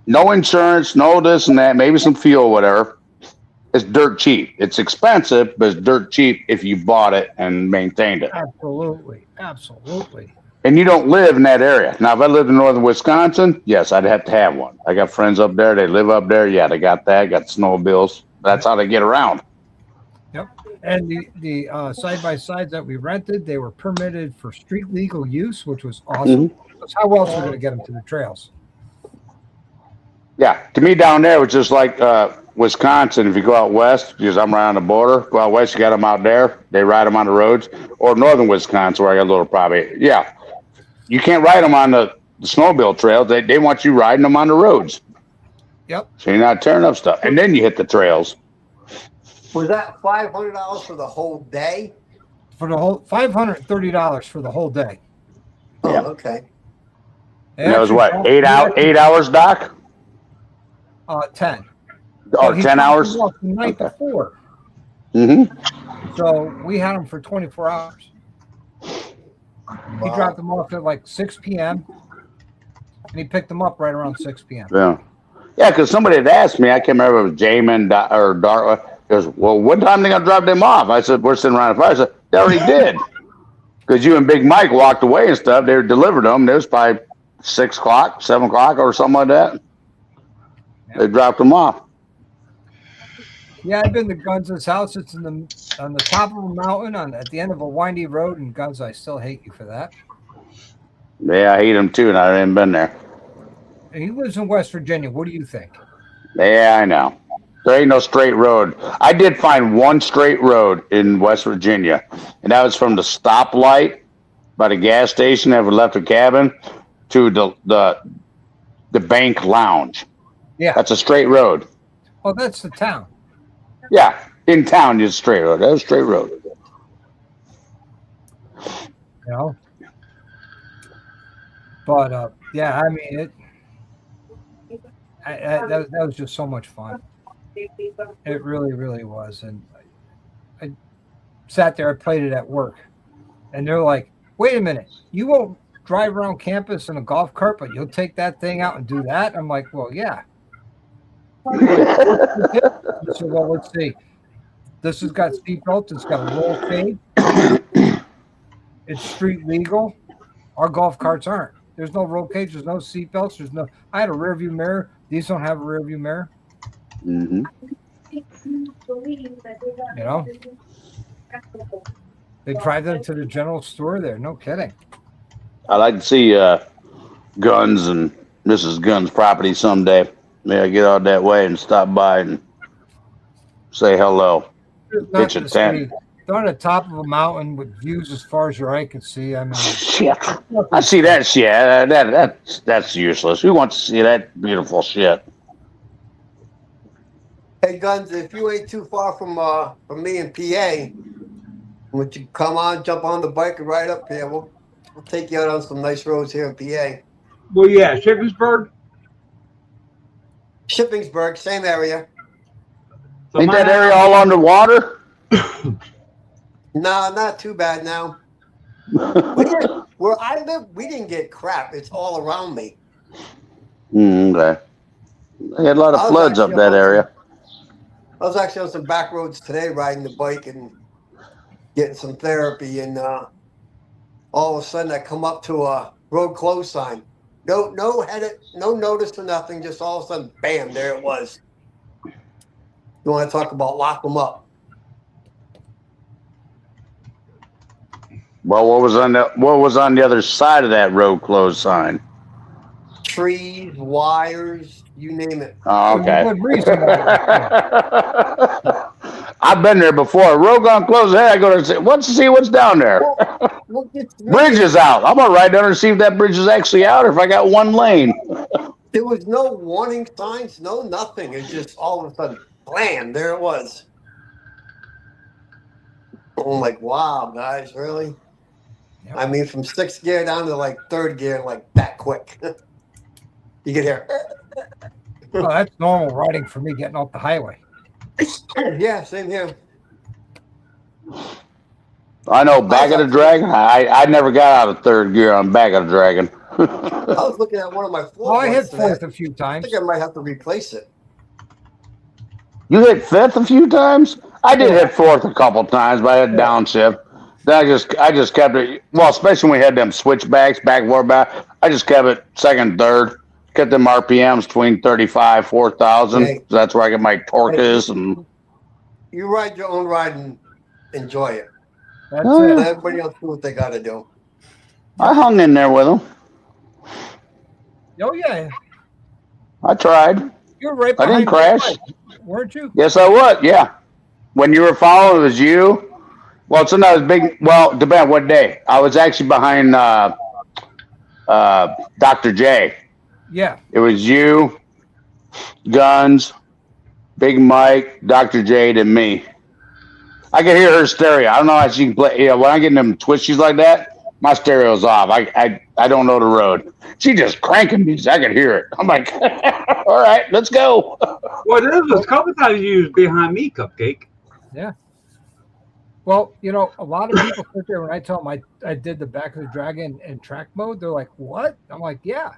No insurance, no this and that, maybe some fuel, whatever. It's dirt cheap. It's expensive, but it's dirt cheap if you bought it and maintained it. Absolutely. and you don't live in that area. Now, if I lived in northern Wisconsin, yes, I'd have to have one. I got friends up there. They live up there. Yeah, they got that. Got snowmobiles. That's how they get around. Yep. And the side-by-sides that we rented, they were permitted for street legal use, which was awesome. Because how else are we going to get them to the trails? Yeah, to me down there, it was just like Wisconsin. If you go out west, because I'm right on the border, go out west, you got them out there. They ride them on the roads. Or northern Wisconsin, where I got a little property. Yeah, you can't ride them on the snowmobile trails. They want you riding them on the roads. Yep. So you're not tearing up stuff. And then you hit the trails. Was that $500 for the whole day? For the whole $530 for the whole day. Oh, Yeah. okay. And that was what, 8 hours, Doc? 10. Or 10 hours? The night before. Mm-hmm. So we had them for 24 hours. Wow. He dropped them off at like 6 p.m. and he picked them up right around 6 p.m. Yeah. Yeah, because somebody had asked me, I can't remember if it was Jamin or Darla. He goes, well, what time are they going to drop them off? I said, we're sitting around the fire. I said, they already did. Because you and Big Mike walked away and stuff. They delivered them. It was probably 6 o'clock, 7 o'clock or something like that. Yeah. They dropped them off. Yeah, I've been to Guns' house. It's on the top of a mountain at the end of a windy road. And Guns, I still hate you for that. Yeah, I hate him too, and I haven't been there. He lives in West Virginia. What do you think? Yeah, I know. There ain't no straight road. I did find one straight road in West Virginia, and that was from the stoplight by the gas station that we left the cabin to the bank lounge. Yeah. That's a straight road. Oh, that's the town. Yeah, in town is a straight road. That was a straight road. You know? But, yeah, I mean, that was just so much fun. It really, really was. And I sat there, I played it at work. And they're like, wait a minute, you won't drive around campus in a golf cart, but you'll take that thing out and do that? I'm like, well, yeah. I said, well, let's see. This has got seatbelts. It's got a roll cage. It's street legal. Our golf carts aren't. There's no roll cage. There's no seatbelts. There's no. I had a rear view mirror. These don't have a rear view mirror. Mm-hmm. You know, they drive them to the general store there. No kidding. I'd like to see Guns and Mrs. Guns' property someday. May I get out that way and stop by and say hello. Pitch a tent. They're on the top of a mountain with views as far as your eye can see. I mean, shit. I see that shit. That's useless. Who wants to see that beautiful shit? Hey, Guns, if you ain't too far from me in PA, would you come on, jump on the bike and ride up here? We'll take you out on some nice roads here in PA. Well, yeah, Shippensburg. Shippensburg, same area. So ain't that area all underwater? No, not too bad now. Where I live, we didn't get crap. It's all around me. Okay. They had a lot of floods up that area. I was actually on some back roads today riding the bike and getting some therapy, and all of a sudden I come up to a road closed sign. No notice or nothing, just all of a sudden, bam, there it was. You want to talk about lock them up. Well, what was on the other side of that road closed sign? Trees, wires, you name it. Oh, okay. Good reason. I've been there before. Road gone closed. Hey, I go to see what's down there. Bridge is out. I'm gonna ride down and see if that bridge is actually out or if I got one lane. There was no warning signs, no nothing. It's just all of a sudden, blam, there it was. I'm like, wow, guys, really? Yep. I mean, from 6th gear down to like 3rd gear, like that quick. You can hear. Well, that's normal riding for me getting off the highway. Yeah, same here. I know, back of the dragon. I never got out of 3rd gear on back of the dragon. I was looking at one of my floor. Well, I hit 4th a few times. I think I might have to replace it. You hit 5th a few times? I did hit 4th a couple times, but I had downshift. I just kept it. Well, especially when we had them switchbacks, backboard back. I just kept it second, third. Kept them RPMs between 35, 4,000. Hey. So that's where I get my torques and. You ride your own ride and enjoy it. That's Let it. everybody else do what they got to do. I hung in there with them. Oh yeah, I tried. you were right I behind didn't crash. me, weren't you? Yes, I would. Yeah. When you were following, it was you. Well, sometimes big. Well, depending on what day. I was actually behind Dr. J. Yeah. It was you, Guns, Big Mike, Dr. J, and me. I could hear her stereo. I don't know how she can play. Yeah, when I get in them twisties like that, my stereo's off. I don't know the road. She just cranking music. I could hear it. I'm like, all right, let's go. Well, there was a couple times you was behind me, Cupcake. Yeah. Well, you know, a lot of people sit there when I tell them I did the Back of the Dragon in track mode. They're like, "What?" I'm like, "Yeah."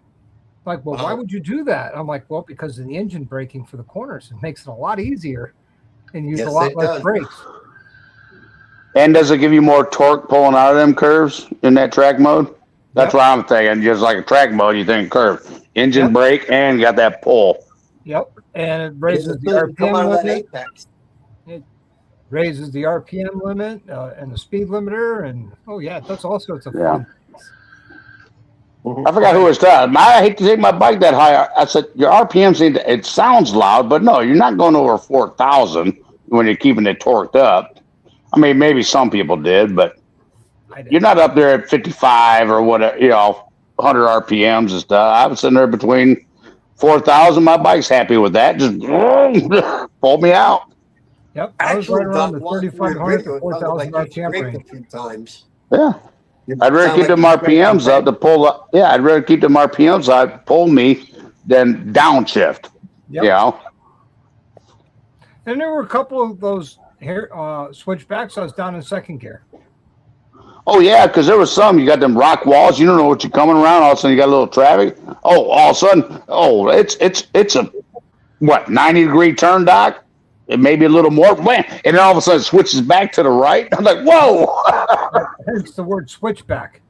Like, well, why would you do that? I'm like, well, because of the engine braking for the corners. It makes it a lot easier and use a lot less brakes. And does it give you more torque pulling out of them curves in that track mode? That's what I'm thinking. Just like a track mode, you think curve. Engine brake and got that pull. Yep. And it raises the RPM limit. It raises the RPM limit and the speed limiter. And, oh, yeah, it does all sorts of fun. I forgot who was telling. I hate to take my bike that high. I said, your RPMs, it sounds loud, but no, you're not going over 4,000 when you're keeping it torqued up. I mean, maybe some people did, but you're not up there at 55 or whatever, 100 RPMs and stuff. I was sitting there between 4,000. My bike's happy with that. Just pull me out. Yep. I was right around the 3,500 to 4,000 RPM a few times. Yeah. I'd rather keep them RPMs up to pull up. Yeah, I'd rather keep them RPMs up, pull me, than downshift. Yep. And there were a couple of those switchbacks. I was down in second gear. Oh yeah, because there was some. You got them rock walls. You don't know what you're coming around. All of a sudden, you got a little traffic. Oh, all of a sudden, it's a 90-degree turn, Doc. It may be a little more, and then all of a sudden it switches back to the right. I'm like, whoa! Hence the word switchback.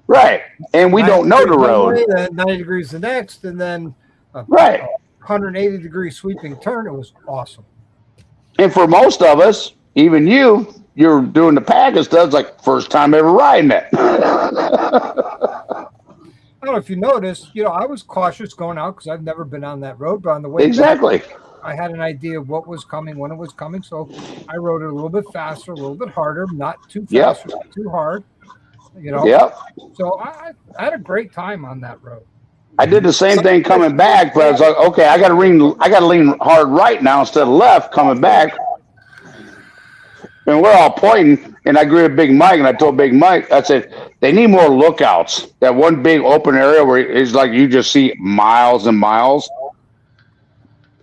Right, and we don't know the road. Way, then 90 degrees the next, and then a 180-degree sweeping turn. It was awesome. And for most of us, even you're doing the package stuff. It's like first time ever riding it. I don't know if you noticed. I was cautious going out because I've never been on that road, but on the way back, I had an idea of what was coming, when it was coming, so I rode it a little bit faster, a little bit harder, not too fast, not too hard. So I had a great time on that road. I did the same thing coming back, but I was like, okay, I got to lean hard right now instead of left coming back. And we're all pointing, and I agree with Big Mike, and I told Big Mike, I said, they need more lookouts. That one big open area where it's like you just see miles and miles.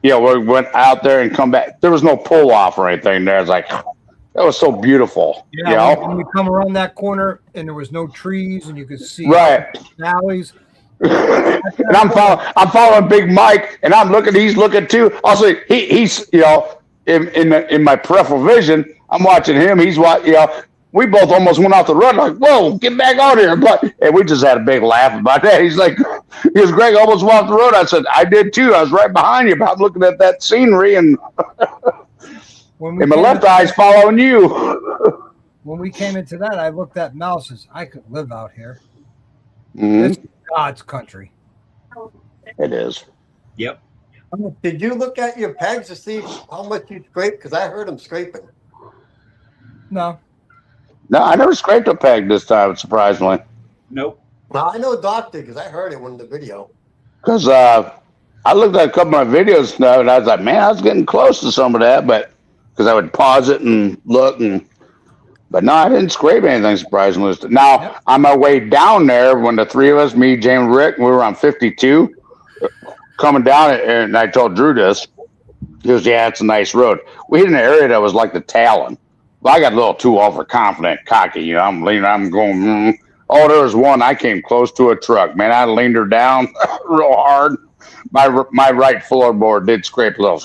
Yeah, we went out there and come back. There was no pull off or anything there. It's like, that was so beautiful. Yeah, when you come around that corner and there was no trees and you could see valleys. And I'm following Big Mike, and he's looking too. Also, he's in my peripheral vision, I'm watching him. He's watching. We both almost went off the road. Like, whoa, get back out here! And we just had a big laugh about that. He's like, Greg almost went off the road. I said, I did too. I was right behind you, but I'm looking at that scenery, and my left eye's following you. When we came into that, I looked at Mouse's. I could live out here. Mm-hmm. It's God's country. It is. Yep. Did you look at your pegs to see how much you scraped? Because I heard them scraping. No, I never scraped a peg this time, surprisingly. Nope. Well, I know Doc did because I heard it in the video. Because I looked at a couple of my videos now, and I was like, man, I was getting close to some of that, but because I would pause it and look, but no, I didn't scrape anything, surprisingly. Now, on my way down there, when the three of us, me, James, Rick, we were on 52, coming down, and I told Drew this, he goes, yeah, it's a nice road. We hit an area that was like the Talon. Well, I got a little too overconfident, cocky. I'm leaning, I'm going, Oh, there was one. I came close to a truck, man. I leaned her down real hard. my right floorboard did scrape a little.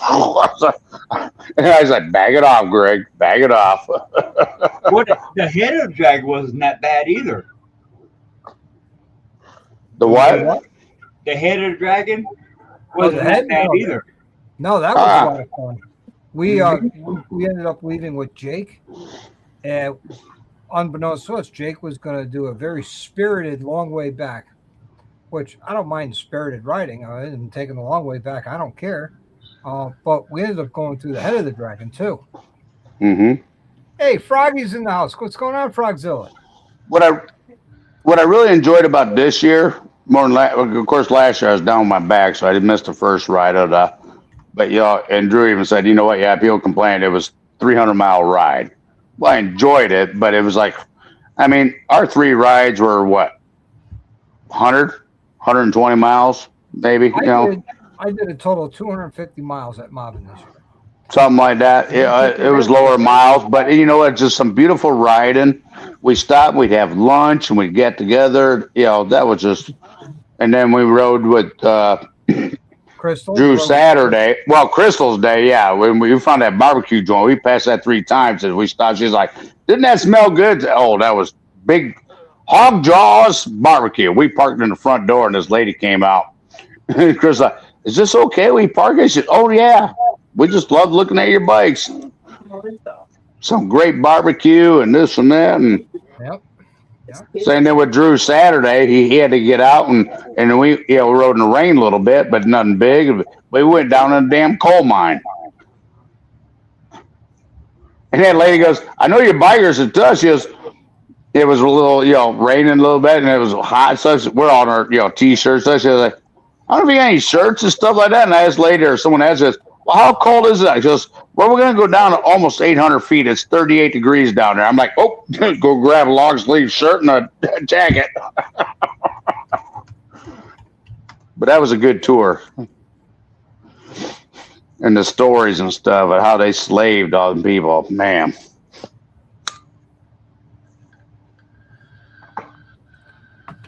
And I was like, "Bag it off, Greg. Bag it off." What the head of the drag wasn't that bad either. The what? The head of the dragon Oh, the wasn't head? that bad No. either. No, that was a lot of fun. We ended up leaving with Jake, and unbeknownst to us, Jake was going to do a very spirited long way back, which I don't mind spirited riding and taking the long way back. I don't care. But we ended up going through the head of the dragon too. Mm-hmm. Hey, Froggy's in the house. What's going on, Frogzilla? What I really enjoyed about this year, more than of course, last year I was down with my back, so I missed the first ride of the. But and Drew even said, you know what? Yeah, people complained it was 300-mile ride. Well, I enjoyed it, but it was like, I mean, our 3 rides were what, 100, 120 miles, maybe. I did a total of 250 miles at Marvin this year. Something like that. It was lower miles, but you know what? Just some beautiful riding. We stopped. We'd have lunch and we'd get together. That was just. And then we rode with Crystal Drew Saturday. Well, Crystal's day, yeah. When we found that barbecue joint, we passed that 3 times as we stopped. She's like, "Didn't that smell good?" Oh, that was big hog jaws barbecue. We parked in the front door, and this lady came out. Chris, like, "Is this okay? We park it?" She said, "Oh yeah. We just love looking at your bikes." Some great barbecue and this and that, and yep. Same thing with Drew Saturday. He had to get out, and we rode in the rain a little bit, but nothing big. We went down in a damn coal mine, and that lady goes, "I know your bikers." It does. She goes, it was a little raining a little bit, and it was hot. So we're on our t-shirts. So she was like, "I don't know if you got any shirts and stuff like that." And I asked later, or someone asked us, "Well, how cold is it?" She goes, "Well, we're going to go down to almost 800 feet. It's 38 degrees down there." I'm like, "Oh, go grab a long sleeve shirt and a jacket." But that was a good tour. And the stories and stuff and how they slaved all the people, man.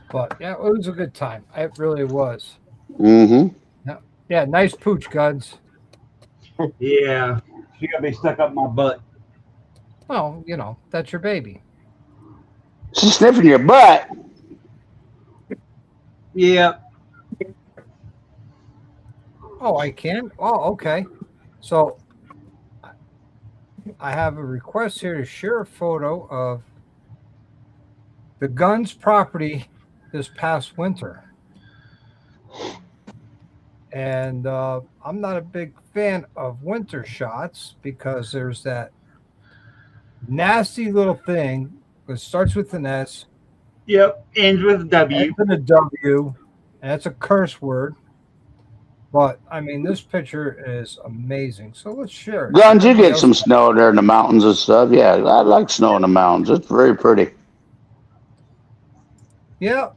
But yeah, it was a good time. It really was. Mm-hmm. Yeah, nice pooch, Guns. Yeah, she got to be stuck up my butt. Well, that's your baby. She's sniffing your butt. Yeah. Oh, I can? Oh, okay. So I have a request here to share a photo of the Guns property this past winter. And I'm not a big fan of winter shots because there's that nasty little thing that starts with an S. Yep, ends with a W. Ends with a W, and it's a curse word. But, I mean, this picture is amazing. So let's share it. Guns, you get some snow there in the mountains and stuff. Yeah, I like snow in the mountains. It's very pretty. Yeah.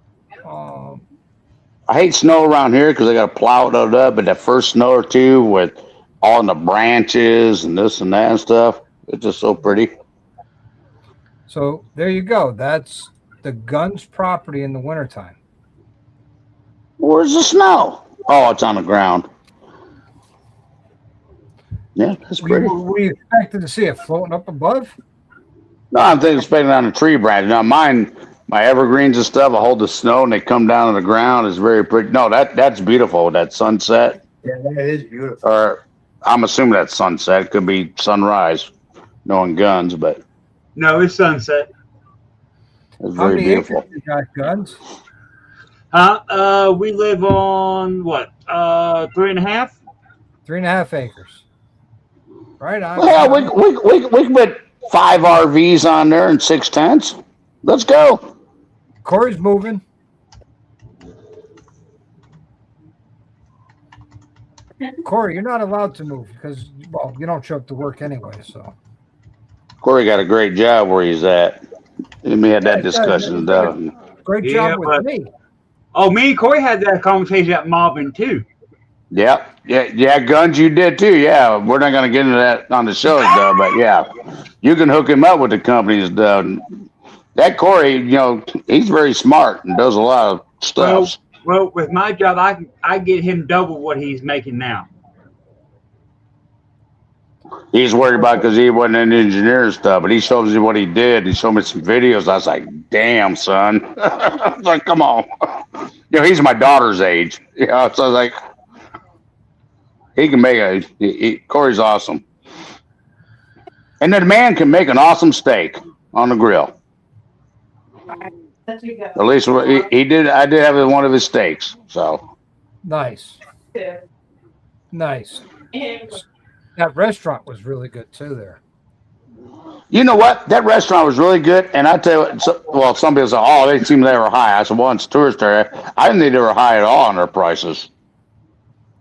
I hate snow around here because I got to plow it up. But that first snow or two with all the branches and this and that and stuff, it's just so pretty. So there you go. That's the Guns property in the wintertime. Where's the snow? Oh, it's on the ground. Yeah, that's pretty. Were you expected to see it floating up above? No, I'm expecting on a tree branch. Now, mine, my evergreens and stuff, I hold the snow and they come down to the ground. It's very pretty. No, that's beautiful. That sunset. Yeah, that is beautiful. Or I'm assuming that's sunset. It could be sunrise, knowing Guns, but no, it's sunset. It's very beautiful. Acres you got, Guns? We live on what? 3.5? 3.5 acres. Right on. Well, we can put 5 RVs on there and 6 tents. Let's go. Corey's moving. Corey, you're not allowed to move because, well, you don't show up to work anyway. So Corey got a great job where he's at. And we had that discussion. Great job with me. Oh, me and Corey had that conversation at Marvin too. Yeah, Guns, you did too. Yeah, we're not going to get into that on the show, though. But yeah, you can hook him up with the companies. That Corey, he's very smart and does a lot of stuff. Well, with my job, I get him double what he's making now. He's worried about because he wasn't an engineer and stuff, but he shows me what he did. He showed me some videos. I was like, damn, son. I was like, come on. He's my daughter's age. So I was like, he can make Corey's awesome. And the man can make an awesome steak on the grill. At least he did. I did have one of his steaks. So nice. That restaurant was really good too there. You know what? That restaurant was really good. And I tell you, some people say, oh, they seem they were high. I said, well, it's a tourist area. I didn't think they were high at all on their prices.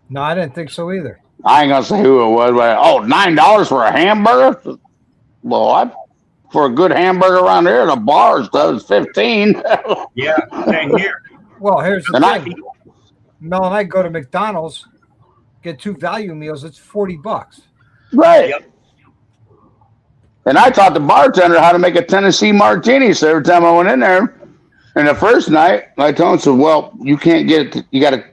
No, I didn't think so either. I ain't going to say who it was, but $9 for a hamburger? Well, for a good hamburger around here, the bar does 15. Yeah, same here. Well, here's the thing. Mel and I go to McDonald's, get 2 value meals. It's $40. Right. Yep. And I taught the bartender how to make a Tennessee martini. So every time I went in there, and the first night, I told him, so, well, you can't get it. You got to,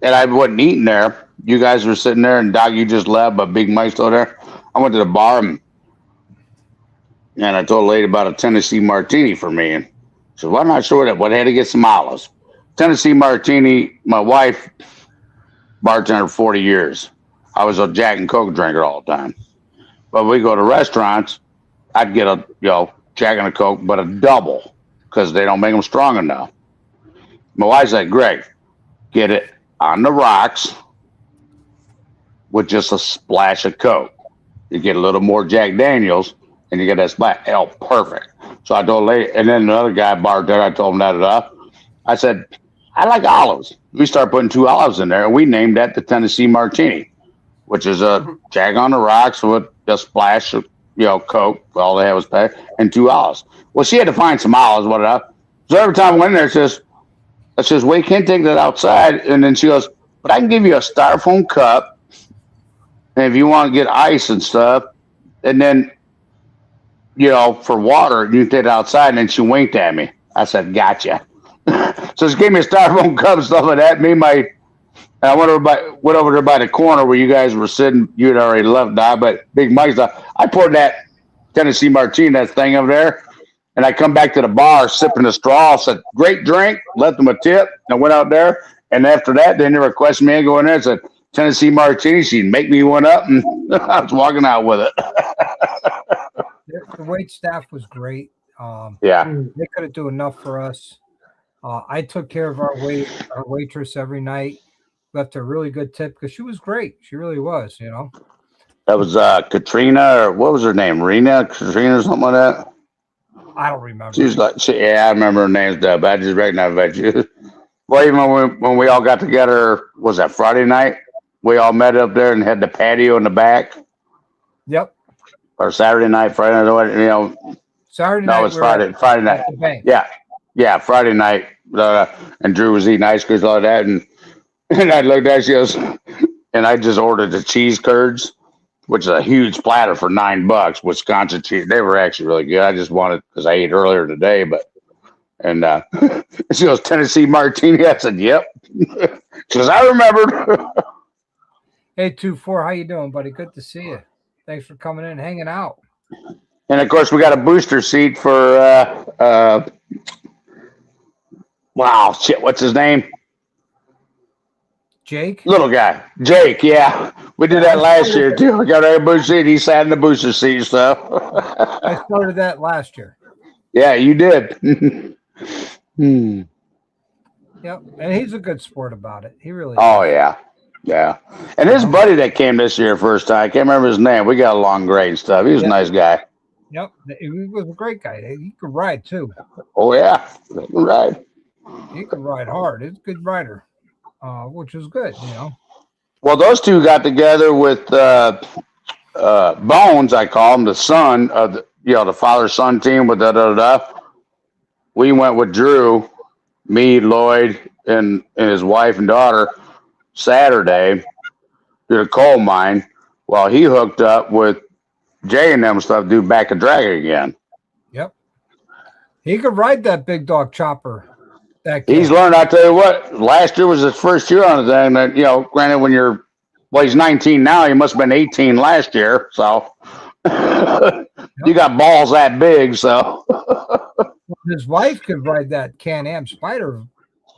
and I wasn't eating there. You guys were sitting there, and Doc, you just left, but Big Mike's still there. I went to the bar, and I told a lady about a Tennessee martini for me. And she said, well, I'm not sure what I had to get some olives. Tennessee martini, my wife, bartender for 40 years. I was a Jack and Coke drinker all the time. But we go to restaurants, I'd get a Jack and a Coke, but a double because they don't make them strong enough. My wife said, Greg, get it on the rocks with just a splash of Coke. You get a little more Jack Daniels, and you get that splash. Oh, perfect. So I told lady, and then another guy bartender, I told him that. I said, I like olives. We started putting 2 olives in there, and we named that the Tennessee Martini, which is a Jack on the rocks with a splash of Coke. All they had was pay, and 2 olives. Well, she had to find some olives. So every time I went in there, I says, well, you can't take that outside. And then she goes, but I can give you a styrofoam cup, and if you want to get ice and stuff, and then for water, you can take it outside. And then she winked at me. I said, gotcha. So she gave me a styrofoam cup and stuff like that. And I went over there by the corner where you guys were sitting. You had already left, but Big Mike's. I poured that Tennessee Martini, that thing over there, and I come back to the bar sipping the straw. Said, great drink. Left them a tip. And I went out there. And after that, they never questioned me. I go in there and said, Tennessee Martini. She'd make me one up, and I was walking out with it. The wait staff was great. Yeah. They couldn't do enough for us. I took care of our waitress every night. Left a really good tip because she was great. She really was, That was Katrina, or what was her name? Katrina, or something like that. I don't remember. She was I remember her name, but I just recognize you. Well, even when we all got together, was that Friday night? We all met up there and had the patio in the back. Yep. Or Saturday night, Friday night, Saturday night. No, it was Friday night. Yeah, Friday night. And Drew was eating ice cream and all that, and I looked at she goes, and I just ordered the cheese curds, which is a huge platter for $9. Wisconsin cheese. They were actually really good. I just wanted because I ate earlier today, and she goes, Tennessee Martini. I said, yep. She goes, I remembered. Hey, 24, how you doing, buddy? Good to see you. Thanks for coming in and hanging out. And of course, we got a booster seat for wow, shit, what's his name? Jake? Little guy. Jake, yeah. We did that last year, too. We got our booster seat. He sat in the booster seat and stuff. I started that last year. Yeah, you did. Yep. And he's a good sport about it. He really is. Oh, yeah. Yeah. And his buddy that came this year first time, I can't remember his name. We got along great and stuff. He was a nice guy. Yep. He was a great guy. He could ride, too. Oh, yeah. Right. He could ride hard. He's a good rider. Which is good, Well, those two got together with Bones, I call him, the son of the father-son team with We went with Drew, me, Lloyd, and his wife and daughter Saturday to the coal mine while he hooked up with Jay and them stuff, do back and drag again. Yep. He could ride that big dog chopper. He's learned. I tell you what, last year was his first year on the thing. And, granted, when he's 19 now. He must have been 18 last year. So you got balls that big. So his wife could ride that Can-Am Spider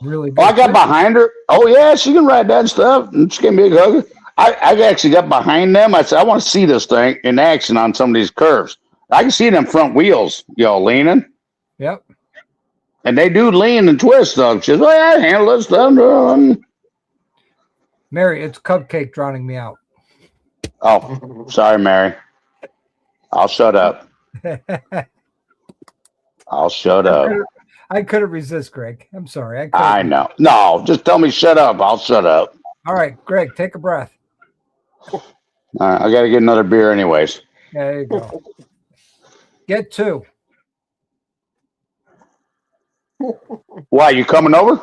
really good. I got behind her. Oh yeah, she can ride that stuff. And she can be a hugger. I actually got behind them. I said, I want to see this thing in action on some of these curves. I can see them front wheels, leaning. Yep. And they do lean and twist stuff. She says, well, I handle this stuff. Mary, it's Cupcake drowning me out. Oh, sorry, Mary. I'll shut up. I'll shut up. I couldn't resist, Greg. I'm sorry. I know. No, just tell me shut up. I'll shut up. All right, Greg, take a breath. All right, I got to get another beer anyways. There you go. Get 2. Why, you coming over?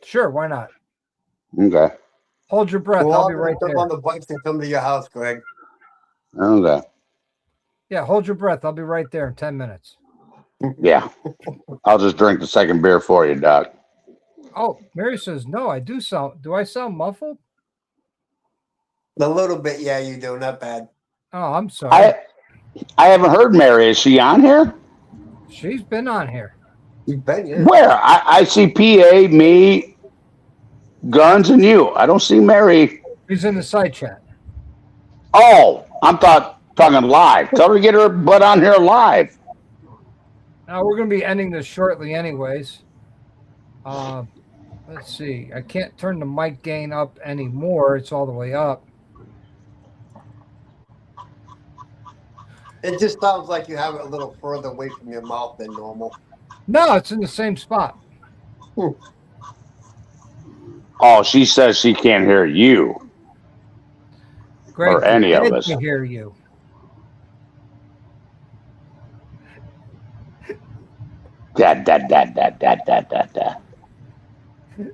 Sure, why not? Okay. Hold your breath. I'll be right there. On the bikes and come to your house, Greg. Okay. Yeah, hold your breath. I'll be right there in 10 minutes. Yeah. I'll just drink the second beer for you, Doc. Oh, Mary says, no, I do sound. Do I sound muffled? A little bit, yeah, you do. Not bad. Oh, I'm sorry. I haven't heard Mary. Is she on here? She's been on here. You've been, yeah. Where? I see PA, me, Guns, and you. I don't see Mary. She's in the side chat. Oh, I'm talking live. Tell her to get her butt on here live. Now, we're going to be ending this shortly anyways. Let's see. I can't turn the mic gain up anymore. It's all the way up. It just sounds like you have it a little further away from your mouth than normal. No, it's in the same spot. Oh, she says she can't hear you. Greg, or any of us. I hear you. Da.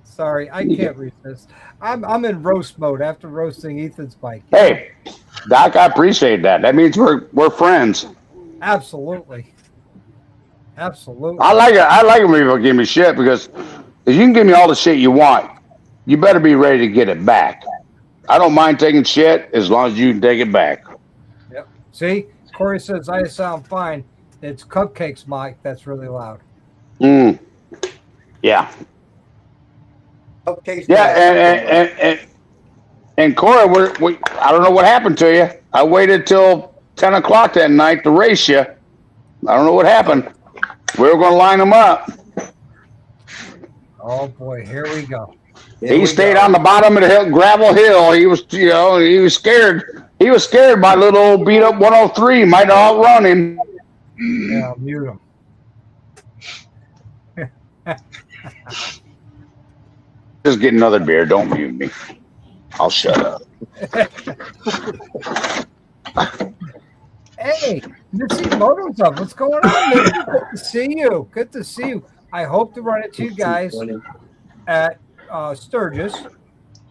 Sorry, I can't resist. I'm in roast mode after roasting Ethan's bike. Hey, Doc, I appreciate that. That means we're friends. Absolutely. Absolutely. I like it. I like it when people give me shit because if you can give me all the shit you want, you better be ready to get it back. I don't mind taking shit as long as you can take it back. Yep. See, Corey says I sound fine. It's Cupcake's mic that's really loud. Yeah. Cupcakes. Yeah, and Corey, we I don't know what happened to you. I waited till 10 o'clock that night to race you. I don't know what happened. We were going to line them up. Oh boy, here we go. He stayed on the bottom of the hill, gravel hill. He was, he was scared. He was scared by little old beat up 103. Might have outrun him. Yeah, I'll mute him. Just get another beer. Don't mute me. I'll shut up. Hey, Missy Moto's up. What's going on, Missy? Good to see you. Good to see you. I hope to run into you guys at Sturgis,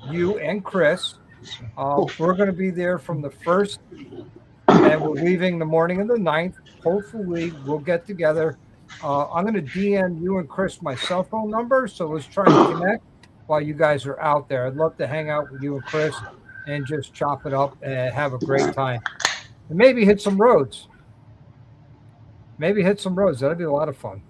you and Chris. We're going to be there from the 1st, and we're leaving the morning of the 9th. Hopefully, we'll get together. I'm going to DM you and Chris my cell phone number, so let's try and connect while you guys are out there. I'd love to hang out with you and Chris and just chop it up and have a great time. And maybe hit some roads. That'd be a lot of fun.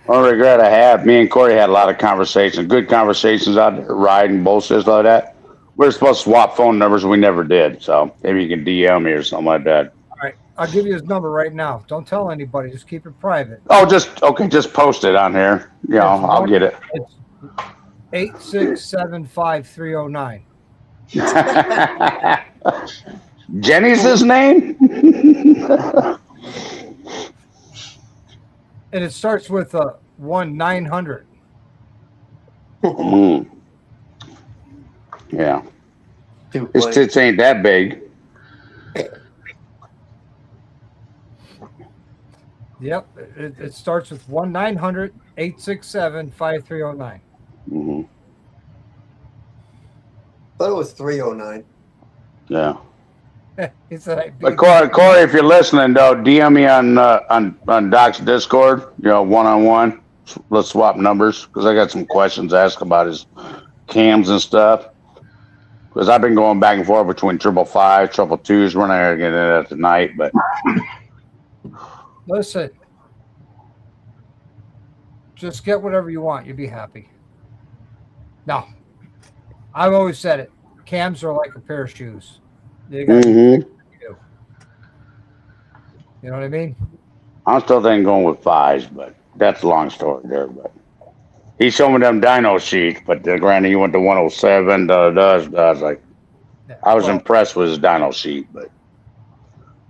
One regret I have, me and Corey had a lot of conversations, good conversations out there, riding, bullshit like that. We were supposed to swap phone numbers, we never did. So maybe you can DM me or something like that. All right, I'll give you his number right now. Don't tell anybody. Just keep it private. Oh, just post it on here. I'll get it. It's 8675309. Jenny's his name? And it starts with 1-900. Yeah. His tits ain't that big. Yep. It starts with 1-900-867-5309. Thought it was 309. Yeah. He said, But Corey, if you're listening, though, DM me on Doc's Discord. One-on-one. Let's swap numbers because I got some questions to ask about his cams and stuff. Because I've been going back and forth between 555, 222s. We're not going to get into that tonight, but listen, just get whatever you want. You'll be happy. No, I've always said it. Cams are like a pair of shoes. You got you know what I mean? I'm still thinking going with 5s, but that's a long story there. But he showed me them dyno sheets, but granted, he went to 107. I was impressed with his dyno sheet, but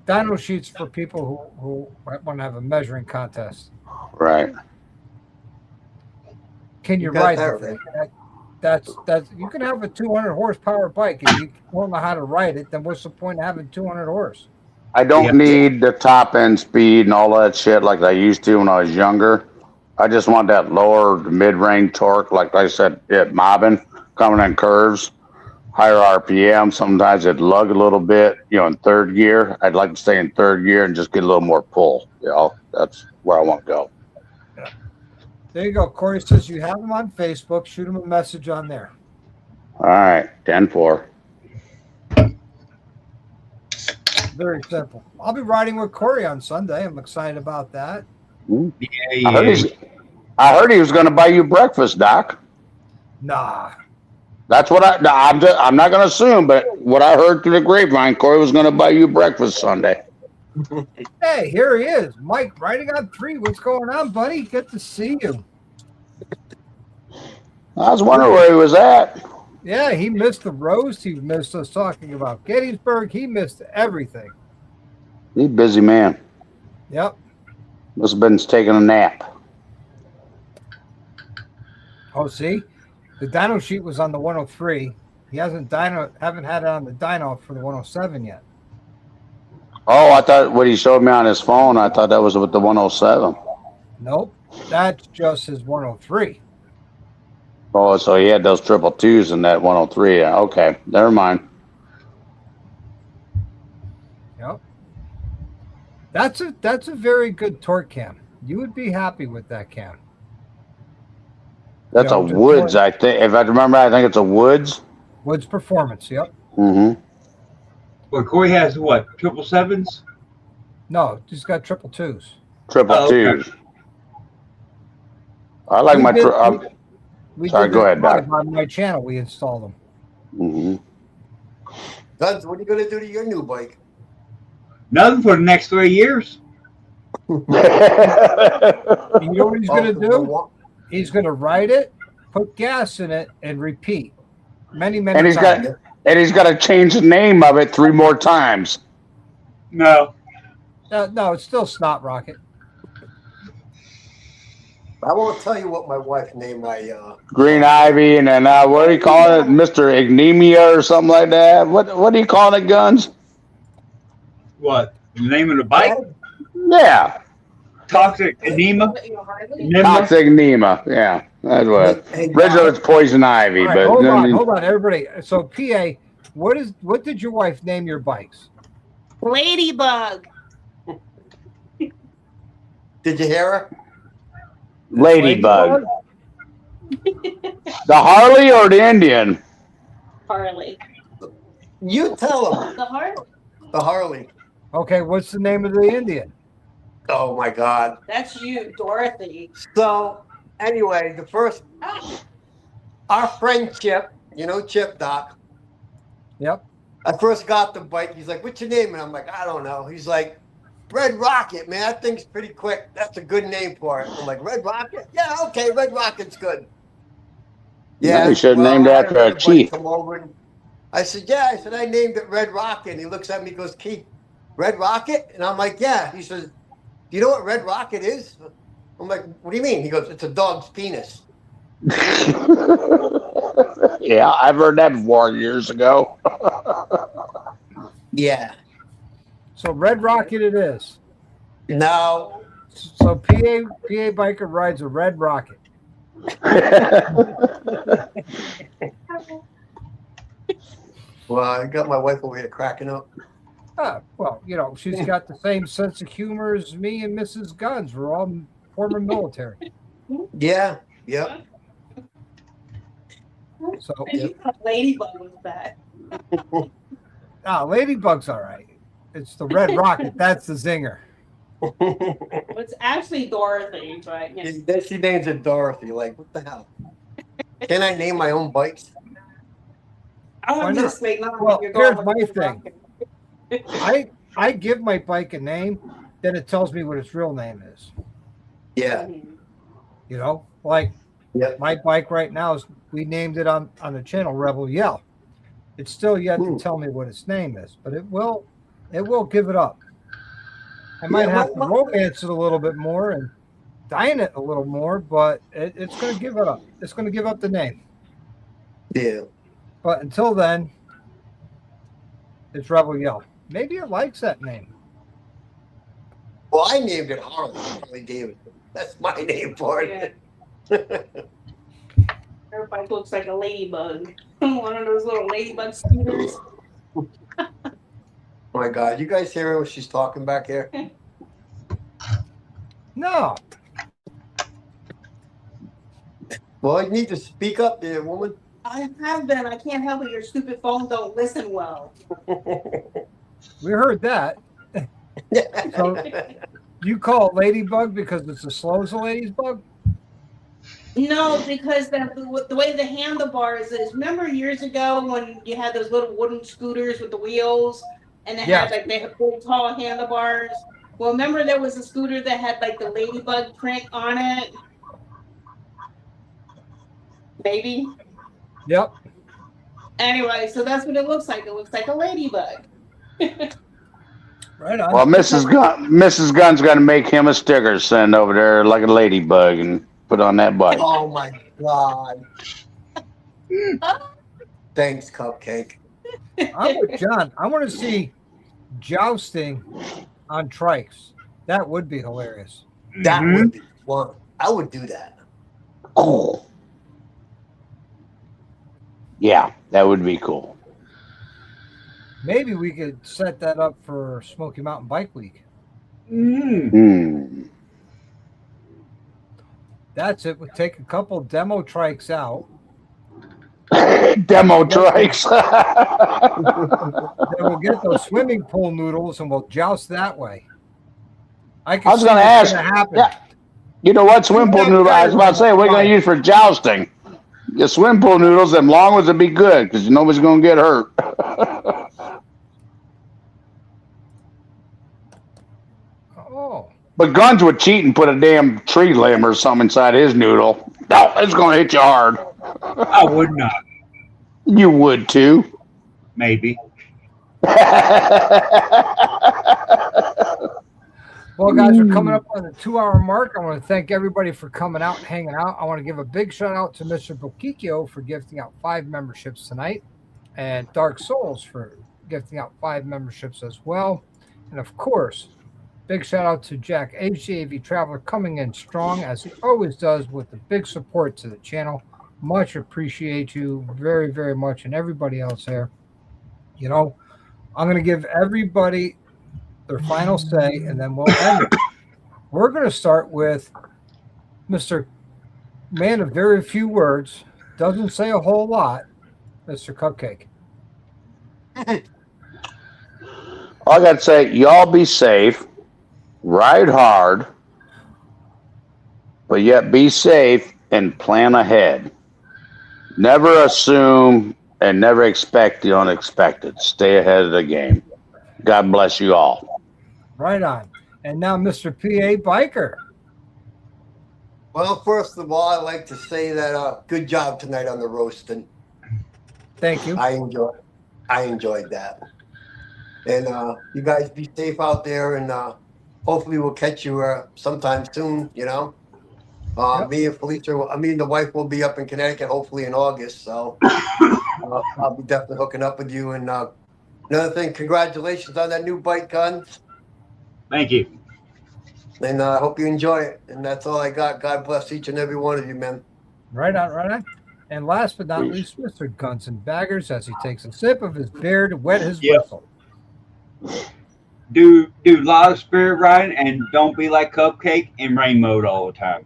dyno sheets for people who want to have a measuring contest. Right. Can you ride the thing? That's you can have a 200 horsepower bike. If you don't know how to ride it, then what's the point of having 200 horse? I don't need the top end speed and all that shit like I used to when I was younger. I just want that lower mid range torque, like I said, mobbing, coming in curves, higher RPM. Sometimes it'd lug a little bit, in third gear. I'd like to stay in third gear and just get a little more pull. That's where I want to go. Yeah. There you go. Corey says you have him on Facebook. Shoot him a message on there. All right, 10-4. Very simple. I'll be riding with Corey on Sunday. I'm excited about that. Yeah. I heard he was going to buy you breakfast, Doc. Nah. That's what I'm not going to assume, but what I heard through the grapevine, Corey was going to buy you breakfast Sunday. Hey, here he is. Mike, riding on 3. What's going on, buddy? Good to see you. I was wondering where he was at. Yeah, he missed the roast. He missed us talking about Gettysburg. He missed everything. He's a busy man. Yep. Must have been taking a nap. Oh, see? The dyno sheet was on the 103. He haven't had it on the dyno for the 107 yet. Oh, I thought what he showed me on his phone, I thought that was with the 107. Nope. That's just his 103. Oh, so he had those 222s in that 103. Yeah, okay, never mind. Yep. That's a very good torque cam. You would be happy with that cam. That's a Woods, I think. If I remember, I think it's a Woods. Woods Performance. Yep. Mm-hmm. Well, Corey has what? 777s? No, he's got 222s. 222s. Okay. I like sorry, go ahead, Doc. On my channel, we installed them. Mm-hmm. Guns, what are you going to do to your new bike? Nothing for the next 3 years. You know what he's going to do? He's going to ride it, put gas in it, and repeat many times. And he's got to change the name of it 3 more times. No. No, it's still Snot Rocket. I won't tell you what my wife named my Green Ivy, and then what do you call it, Mr. Ignemia or something like that? What do you call it, Guns? What? The name of the bike? Yeah. Toxic edema. Toxic edema. Yeah, that's what. Originally it's Poison Ivy, right, but hold on, everybody. So PA, what did your wife name your bikes? Ladybug. Did you hear her? Ladybug. The Harley or the Indian? Harley. You tell him. The Harley. The Harley. Okay, what's the name of the Indian? Oh my God. That's you, Dorothy. So anyway, our friend Chip, Chip, Doc. Yep. I first got the bike. He's like, "What's your name?" And I'm like, "I don't know." He's like, "Red Rocket, man. That thing's pretty quick. That's a good name for it." I'm like, "Red Rocket? Yeah, okay. Red Rocket's good." Yeah, you should have named after a chief. Come over and I said, "Yeah." I said, "I named it Red Rocket." And he looks at me, and goes, "Keith, Red Rocket?" And I'm like, "Yeah." He says, "Do you know what Red Rocket is?" I'm like, "What do you mean?" He goes, "It's a dog's penis." Yeah, I've heard that before years ago. Yeah. So Red Rocket it is. No. So PA biker rides a Red Rocket. Well, I got my wife over here cracking up. Well, she's got the same sense of humor as me and Mrs. Guns. We're all former military. Yeah. Yep. So, You thought Ladybug was bad. Ladybug's all right. It's the Red Rocket. That's the zinger. It's actually Dorothy, but yeah. Then she names it Dorothy. Like, what the hell? Can I name my own bikes? I Why want not? to just make Well, here's my thing. I give my bike a name, then it tells me what its real name is. Yeah. Like Yep. my bike right now we named it on the channel Rebel Yell. It's still yet to tell me what its name is, but it will give it up. I might have to romance it a little bit more and dine it a little more, but it's going to give it up. It's going to give up the name. Yeah. But until then, it's Rebel Yell. Maybe it likes that name. Well, I named it Harley Davidson. That's my name for it. Her bike looks like a ladybug. One of those little ladybug scooters. Oh my God, you guys hear what she's talking back here? No. Well, you need to speak up there, woman. I have been. I can't help it. Your stupid phone don't listen well. We heard that. So you call it Ladybug because it's as slow as a ladybug? No, because the way the handlebars is. Remember years ago when you had those little wooden scooters with the wheels, and they had big tall handlebars. Well, remember there was a scooter that had like the ladybug print on it. Maybe. Yep. Anyway, so that's what it looks like. It looks like a ladybug. Right on. Well, Mrs. Gunn's got to make him a sticker, send over there like a ladybug, and put on that bike. Oh my God. Thanks, Cupcake. I'm with John. I want to see jousting on trikes. That would be hilarious. That would be fun. I would do that. Cool. Yeah, that would be cool. Maybe we could set that up for Smoky Mountain Bike Week. That's it. We'll take a couple demo trikes out. Demo trikes. Then we'll get those swimming pool noodles and we'll joust that way. I was going to ask. Yeah, you know what? Swim pool noodles. I was about to say, we're going to use for jousting. The swim pool noodles, them long ones would be good because nobody's going to get hurt. But Guns would cheat and put a damn tree limb or something inside his noodle. No, it's going to hit you hard. I would not. You would too. Maybe. Well, guys, we're coming up on the 2-hour mark. I want to thank everybody for coming out and hanging out. I want to give a big shout out to Mr. Bokikio for gifting out 5 memberships tonight, and Dark Souls for gifting out 5 memberships as well. And of course, big shout out to Jack HGAV Traveler coming in strong as he always does with the big support to the channel. Much appreciate you very, very much, and everybody else there. You know, I'm going to give everybody their final say, and then we'll end it. We're going to start with Mr. Man of very few words, doesn't say a whole lot, Mr. Cupcake. All I got to say, y'all be safe, ride hard, but yet be safe and plan ahead. Never assume and never expect the unexpected. Stay ahead of the game. God bless you all. Right on. And now Mr. PA Biker. Well, first of all, I'd like to say that good job tonight on the roasting. Thank you. I enjoyed that. And you guys be safe out there, and hopefully we'll catch you sometime soon, you know. Yep. Me and Felicia, the wife will be up in Connecticut hopefully in August, so I'll be definitely hooking up with you. And another thing, congratulations on that new bike, Guns. Thank you. And I hope you enjoy it. And that's all I got. God bless each and every one of you, man. Right on, right on. And last but not least, Mr. Guns and Baggers as he takes a sip of his beer to wet his whistle. Do a lot of spirit riding and don't be like Cupcake in rain mode all the time.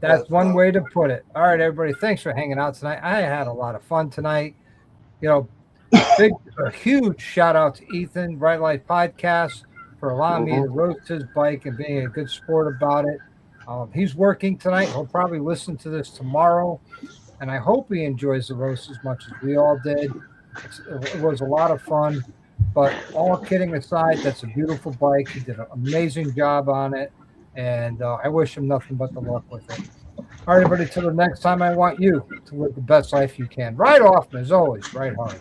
That's one way to put it. All right, everybody. Thanks for hanging out tonight. I had a lot of fun tonight. You know, a huge shout out to Ethan, Right Life Podcast, for allowing me to roast his bike and being a good sport about it. He's working tonight. He'll probably listen to this tomorrow, and I hope he enjoys the roast as much as we all did. It was a lot of fun, but all kidding aside, that's a beautiful bike. He did an amazing job on it, and I wish him nothing but the luck with it. All right, everybody, till the next time, I want you to live the best life you can. Ride often, as always, ride hard.